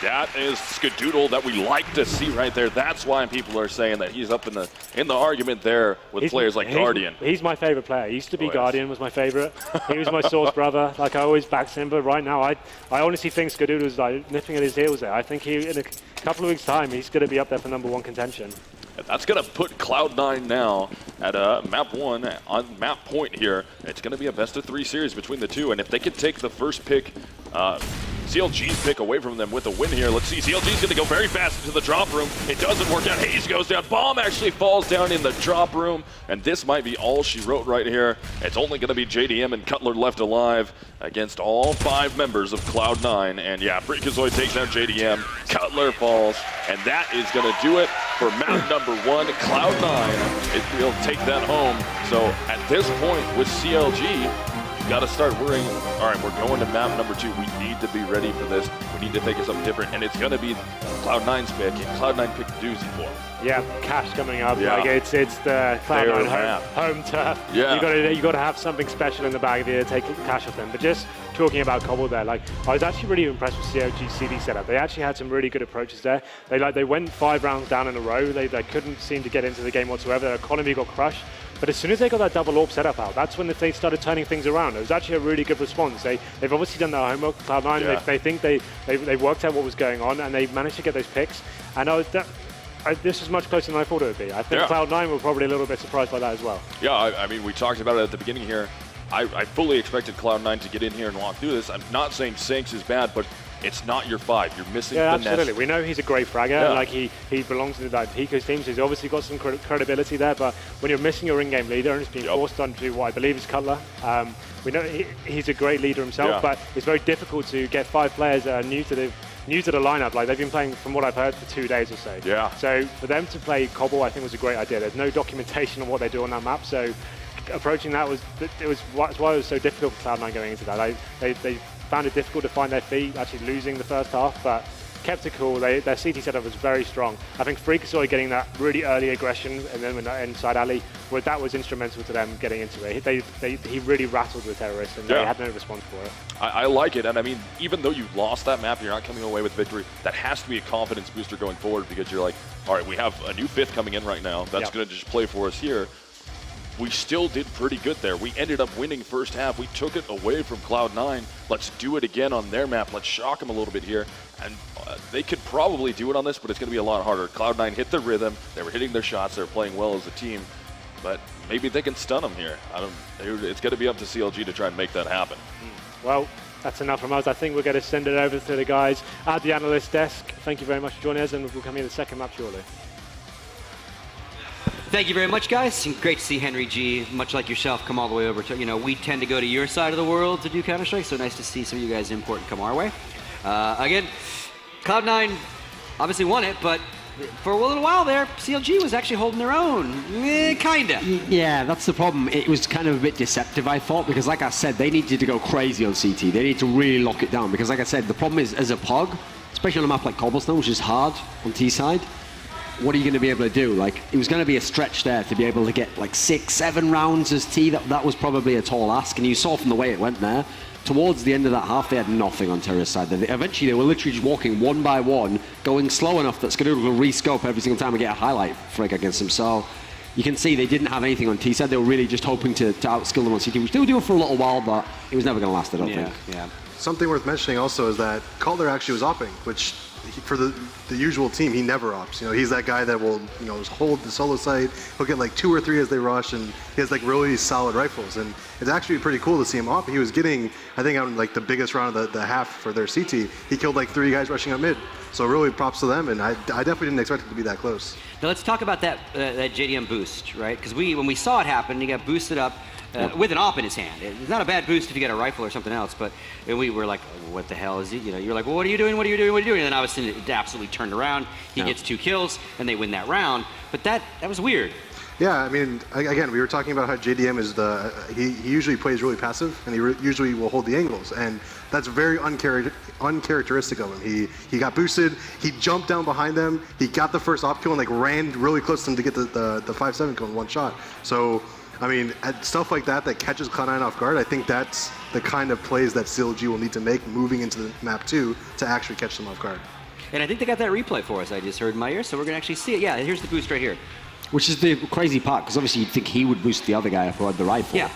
That is Skadoodle that we like to see right there. That's why people are saying that he's up in the argument there with players like Guardian. He's my favorite player. He used to be Guardian was my favorite. He was my source brother. Like, I always backed him, but right now I honestly think Skadoodle's like nipping at his heels there. I think in a couple of weeks' time he's going to be up there for #1 contention. And that's going to put Cloud9 now at map 1 on map point here. It's going to be a best-of-3 series between the two, and if they can take the first pick, CLG's pick away from them with a win here. Let's see, CLG's going to go very fast into the drop room. It doesn't work out. Hayes goes down. Bomb actually falls down in the drop room, and this might be all she wrote right here. It's only going to be JDM and Cutler left alive against all 5 members of Cloud9. And yeah, Freakazoid takes down JDM. Cutler falls, and that is going to do it for map number 1. Cloud9, it will take that home. So at this point with CLG, got to start worrying, all right, we're going to map number 2. We need to be ready for this. We need to think of something different. And it's going to be Cloud9's pick. And Cloud9 picked doozy for him. Yeah, cash coming up. Yeah. Like it's the Cloud9 home turf. Yeah. You got to have something special in the bag of you to take cash off them. But just talking about Cobble there, like I was actually really impressed with CLG's CD setup. They actually had some really good approaches there. They went 5 rounds down in a row. They couldn't seem to get into the game whatsoever. Their economy got crushed. But as soon as they got that double AWP setup out, that's when they started turning things around. It was actually a really good response. They've obviously done their homework, Cloud9. Yeah. They think they worked out what was going on, and they managed to get those picks. And this was much closer than I thought it would be. I think Cloud9 were probably a little bit surprised by that as well. Yeah, I mean, we talked about it at the beginning here. I fully expected Cloud9 to get in here and walk through this. I'm not saying Sanks is bad, but it's not your 5. You're missing the absolutely. nest. We know he's a great fragger. Yeah. Like he belongs to that Pico's team, so he's obviously got some credibility there. But when you're missing your in-game leader and it's being forced onto what I believe is Cutler, we know he's a great leader himself. But it's very difficult to get 5 players that are new to the lineup. Like they've been playing, from what I've heard, for 2 days or so. Yeah. So for them to play Cobble, I think was a great idea. There's no documentation on what they do on that map, so approaching that was why it was so difficult for Cloud9 going into that. They found it difficult to find their feet, actually losing the first half, but kept it cool. Their CT setup was very strong. I think Freakazoid getting that really early aggression and then with that inside alley, that was instrumental to them getting into it. He really rattled the terrorists and they had no response for it. I like it, and I mean, even though you lost that map, you're not coming away with victory. That has to be a confidence booster going forward because you're like, all right, we have a new 5th coming in right now. That's going to just play for us here. We still did pretty good there. We ended up winning first half. We took it away from Cloud9. Let's do it again on their map. Let's shock them a little bit here. And they could probably do it on this, but it's going to be a lot harder. Cloud9 hit the rhythm. They were hitting their shots. They were playing well as a team. But maybe they can stun them here. It's going to be up to CLG to try and make that happen. Well, that's enough from us. I think we're going to send it over to the guys at the analyst desk. Thank you very much for joining us, and we'll come here the second map shortly. Thank you very much, guys. And great to see Henry G, much like yourself, come all the way over to, we tend to go to your side of the world to do Counter-Strike, so nice to see some of you guys import and come our way. Again, Cloud9 obviously won it, but for a little while there, CLG was actually holding their own. Kinda. Yeah, that's the problem. It was kind of a bit deceptive, I thought, because like I said, they needed to go crazy on CT. They need to really lock it down, because like I said, the problem is, as a POG, especially on a map like Cobblestone, which is hard on T-side, what are you going to be able to do? Like, it was going to be a stretch there to be able to get like 6-7 rounds as T. That was probably a tall ask, and you saw from the way it went there, towards the end of that half, they had nothing on Terrorist side. Eventually, they were literally just walking one by one, going slow enough that Skadoo will re-scope every single time and get a highlight frig against them. So you can see they didn't have anything on T side. They were really just hoping to outskill them on CT, which they were doing for a little while, but it was never going to last, I don't think. Yeah. Something worth mentioning also is that Cutler actually was opping, which for the usual team, he never opts. He's that guy that will, hold the solo site. He'll get like 2 or 3 as they rush, and he has like really solid rifles. And it's actually pretty cool to see him op. He was getting, I think, on like the biggest round of the half for their CT, he killed like 3 guys rushing up mid. So really props to them, and I definitely didn't expect it to be that close. Now let's talk about that JDM boost, right? Because when we saw it happen, he got boosted up with an op in his hand. It's not a bad boost if you get a rifle or something else, but we were like, what the hell is he? You're like, well, what are you doing? What are you doing? What are you doing? And then obviously it absolutely turned around. He gets 2 kills, and they win that round. But that was weird. Yeah, I mean, again, we were talking about how JDM is he usually plays really passive, and he usually will hold the angles, and that's very uncharacteristic of him. He got boosted, he jumped down behind them, he got the first op kill and like ran really close to him to get the 5-7 kill in one shot. So, I mean, at stuff like that catches Cloud9 off guard, I think that's the kind of plays that CLG will need to make moving into the map 2 to actually catch them off guard. And I think they got that replay for us, I just heard in my ear, so we're going to actually see it. Yeah, here's the boost right here. Which is the crazy part, because obviously you'd think he would boost the other guy if he had the rifle. Yeah.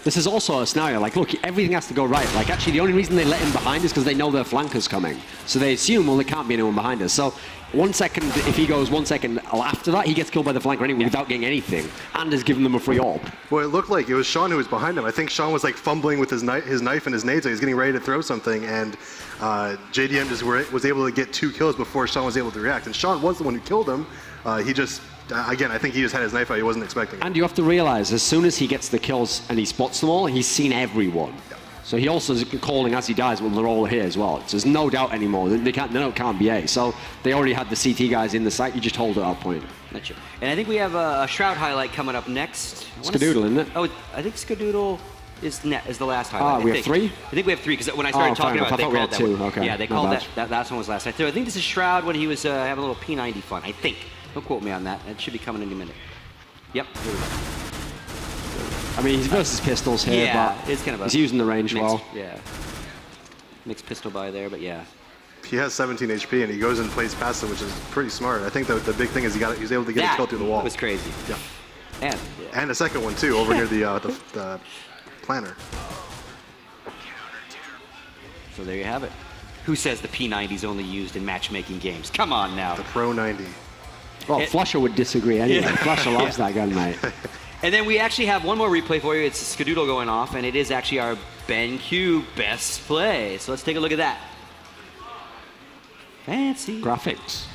This is also a scenario, like, look, everything has to go right. Like, actually, the only reason they let him behind is because they know their flanker's coming. So they assume, well, there can't be anyone behind us. So 1 second, if he goes 1 second after that, he gets killed by the flanker anyway without getting anything. And has given them a free AWP. Well, it looked like it was Sean who was behind him. I think Sean was like fumbling with his knife and his nades. So he's getting ready to throw something, and JDM just was able to get 2 kills before Sean was able to react. And Sean was the one who killed him. He just, again, I think he just had his knife out. He wasn't expecting it. And you have to realize, as soon as he gets the kills and he spots them all, he's seen everyone. Yeah. So he also is calling as he dies, well, they're all here as well. So there's no doubt anymore. They can't be A. So they already had the CT guys in the site. You just hold at that point. Gotcha. And I think we have a Shroud highlight coming up next. Skadoodle, isn't it? Oh, I think Skadoodle is the last highlight. We have 3? I think we have 3 because when I started talking about it, they called that 2. one. Okay. Yeah, they called that last one was last. I think this is Shroud when he was having a little P90 fun. I think. Don't quote me on that. It should be coming any minute. Yep. Here we go. I mean, he's versus pistols here, Yeah, but it's kind of he's using the range mixed, well. Yeah. Mixed pistol by there, but yeah. He has 17 HP, and he goes and plays past it, which is pretty smart. I think the big thing is he was able to get a kill through the wall. That was crazy. Yeah. And a second one, too, over near the planter. So there you have it. Who says the P90 is only used in matchmaking games? Come on now. The Pro 90. Well, Flusher would disagree anyway. Flusher loves that gun, mate. And then we actually have one more replay for you. It's Skadoodle going off, and it is actually our BenQ best play. So let's take a look at that. Fancy. Graphics.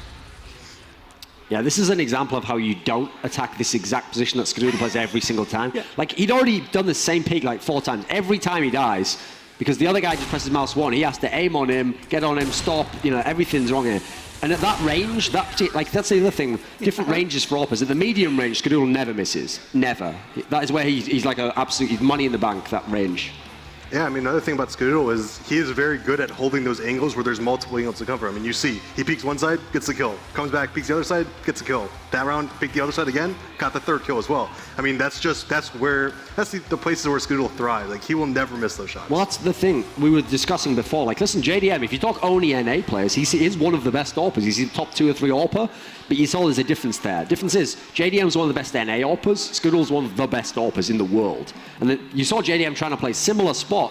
Yeah, this is an example of how you don't attack this exact position that Skadoodle plays every single time. Yeah. Like, he'd already done the same pick like 4 times. Every time he dies, because the other guy just presses mouse 1, he has to aim on him, get on him, stop, everything's wrong here. And at that range, that's the other thing, different ranges for AWPers. At the medium range, Skadoodle never misses. Never. That is where he's like he's money in the bank, that range. Yeah, I mean, another thing about Skadoodle is he is very good at holding those angles where there's multiple angles to come from. And you see, he peeks one side, gets the kill. Comes back, peeks the other side, gets a kill. That round, peek the other side again, got the 3rd kill as well. I mean, that's the places where Skadoodle thrives. Like, he will never miss those shots. Well, that's the thing we were discussing before. Like, listen, JDM, if you talk only NA players, he is one of the best AWPers. He's in the top 2 or 3 AWPer, but you saw there's a difference there. Difference is, JDM's one of the best NA AWPers, Skadoodle's one of the best AWPers in the world. And then you saw JDM trying to play similar spots,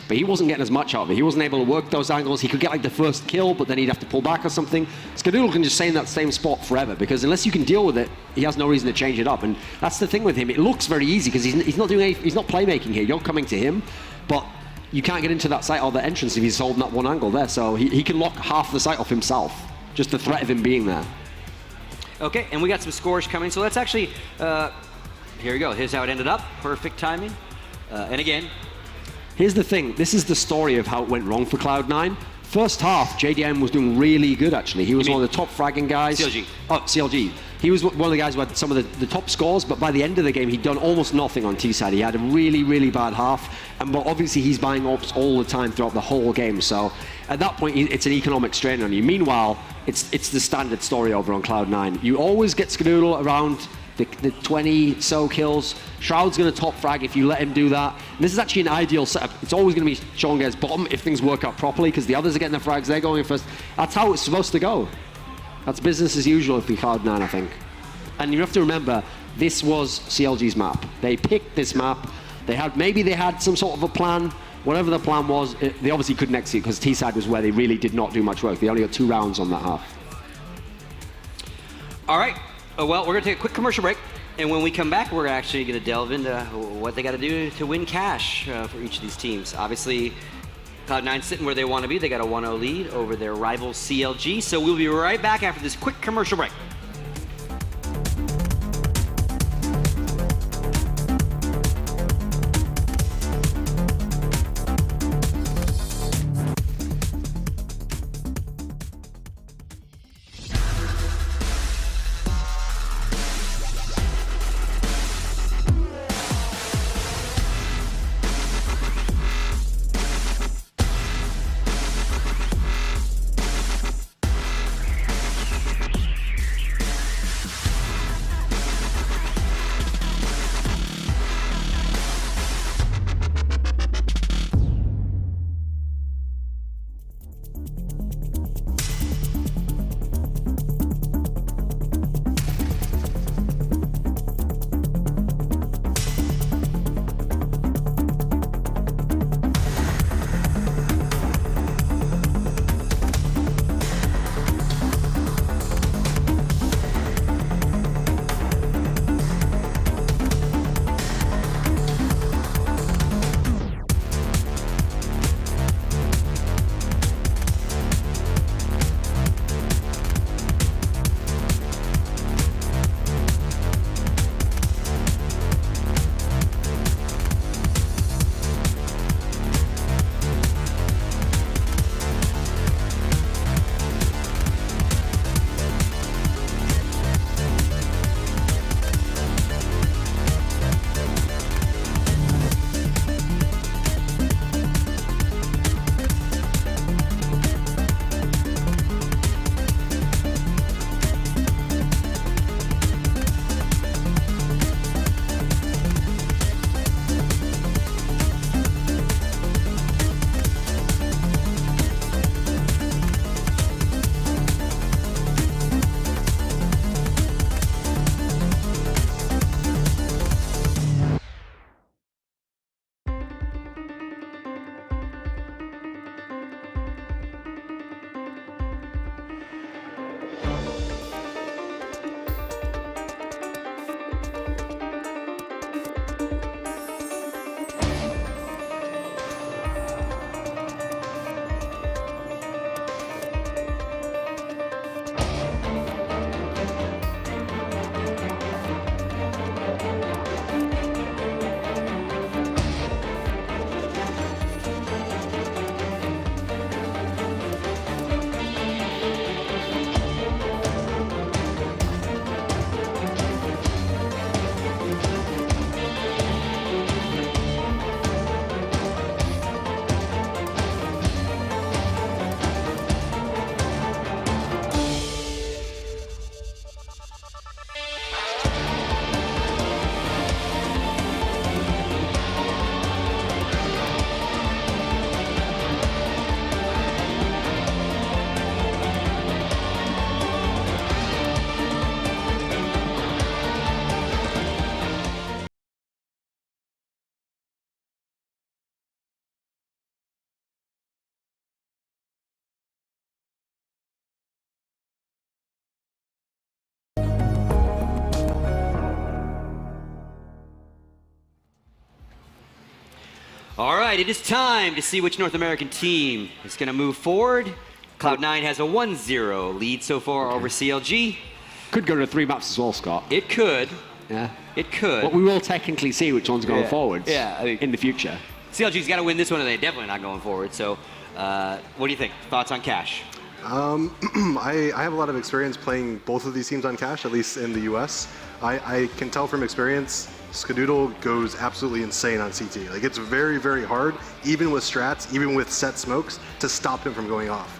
but he wasn't getting as much out of it. He wasn't able to work those angles. He could get like the first kill, but then he'd have to pull back or something. Skadoodle can just stay in that same spot forever, because unless you can deal with it, he has no reason to change it up. And that's the thing with him. It looks very easy because he's not playmaking here. You're coming to him, but you can't get into that site or the entrance if he's holding that one angle there. So he can lock half the site off himself. Just the threat of him being there. Okay, and we got some scores coming. So let's actually, here we go. Here's how it ended up. Perfect timing. And again, here's the thing. This is the story of how it went wrong for Cloud9. First half, JDM was doing really good, actually. He was one of the top fragging guys. CLG. Oh, CLG. He was one of the guys who had some of the top scores, but by the end of the game, he'd done almost nothing on T-side. He had a really, really bad half, but obviously he's buying AWPs all the time throughout the whole game. So at that point, it's an economic strain on you. Meanwhile, it's the standard story over on Cloud9. You always get Skadoodle around the 20 so kills. Shroud's going to top frag if you let him do that. And this is actually an ideal setup. It's always going to be Sean gets bottom if things work out properly, because the others are getting the frags, they're going in first. That's how it's supposed to go. That's business as usual for Cloud9, I think. And you have to remember, this was CLG's map. They picked this map. Maybe they had some sort of a plan. Whatever the plan was, they obviously couldn't execute, because T-side was where they really did not do much work. They only got 2 rounds on that half. All right. Well, we're going to take a quick commercial break. And when we come back, we're actually going to delve into what they got to do to win cash for each of these teams. Obviously, Cloud9 sitting where they want to be. They got a 1-0 lead over their rival CLG. So we'll be right back after this quick commercial break. All right, it is time to see which North American team is going to move forward. Cloud9 has a 1-0 lead so far over CLG. Could go to 3 maps as well, Scott. It could. Yeah. It could. But we will technically see which one's going forwards in the future. CLG's got to win this one, and they're definitely not going forward. So, what do you think? Thoughts on Cash? I have a lot of experience playing both of these teams on Cash, at least in the US. I can tell from experience, Skadoodle goes absolutely insane on CT. Like, it's very, very hard, even with strats, even with set smokes, to stop him from going off.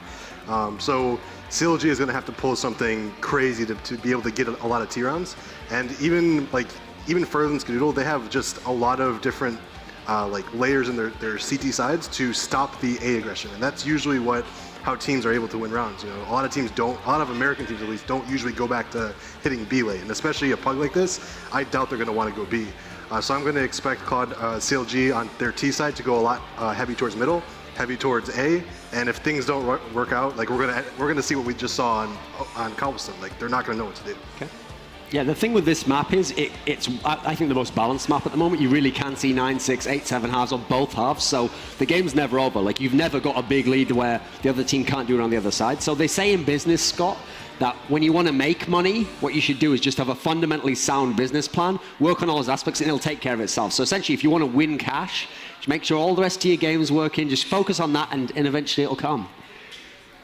So CLG is going to have to pull something crazy to be able to get a lot of T rounds. And even further than Skadoodle, they have just a lot of different layers in their CT sides to stop the A aggression. And that's usually how teams are able to win rounds. You know, a lot of American teams at least don't usually go back to hitting B lane, and especially a pug like this, I doubt they're going to want to go B. So I'm going to expect CLG on their T side to go a lot heavy towards middle, heavy towards A, and if things don't work out, like we're gonna see what we just saw on Cobblestone. Like, they're not going to know what to do. Okay. Yeah, the thing with this map is it's I think the most balanced map at the moment. You really can see 9, 6, 8, 7 halves on both halves, so the game's never over. Like, you've never got a big lead where the other team can't do it on the other side. So they say in business, Scott, that when you want to make money, what you should do is just have a fundamentally sound business plan, work on all those aspects, and it'll take care of itself. So essentially, if you want to win cash, just make sure all the rest of your game's working, just focus on that, and eventually it'll come.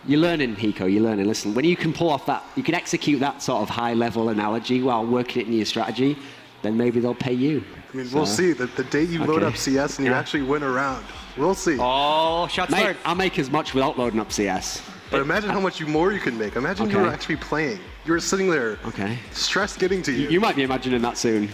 You're learning, Hiko, you're learning. Listen, when you can pull off that, you can execute that sort of high-level analogy while working it in your strategy, then maybe they'll pay you. I mean, we'll see. The day you load up CS and you actually win a round, we'll see. Oh, shots fired. I'll make as much without loading up CS. But imagine how much more you can make. Imagine you were actually playing. You were sitting there, stress getting to you. You might be imagining that soon.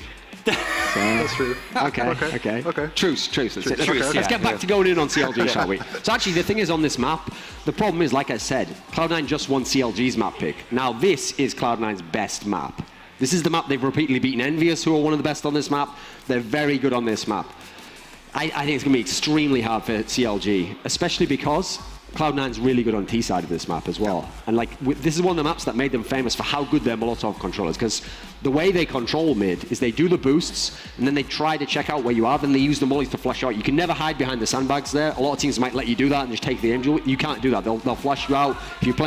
That's true. Okay. Truce. Truce. Let's get back to going in on CLG, shall we? So actually, the thing is on this map, the problem is, like I said, Cloud9 just won CLG's map pick. Now, this is Cloud9's best map. This is the map they've repeatedly beaten Envious, who are one of the best on this map. They're very good on this map. I think it's going to be extremely hard for CLG, especially because Cloud9's really good on T side of this map as well. And this is one of the maps that made them famous for how good their Molotov control is, because the way they control mid is they do the boosts, and then they try to check out where you are, then they use the mollies to flash out. You can never hide behind the sandbags there. A lot of teams might let you do that and just take the angel. You can't do that. They'll flash you out. If you're playing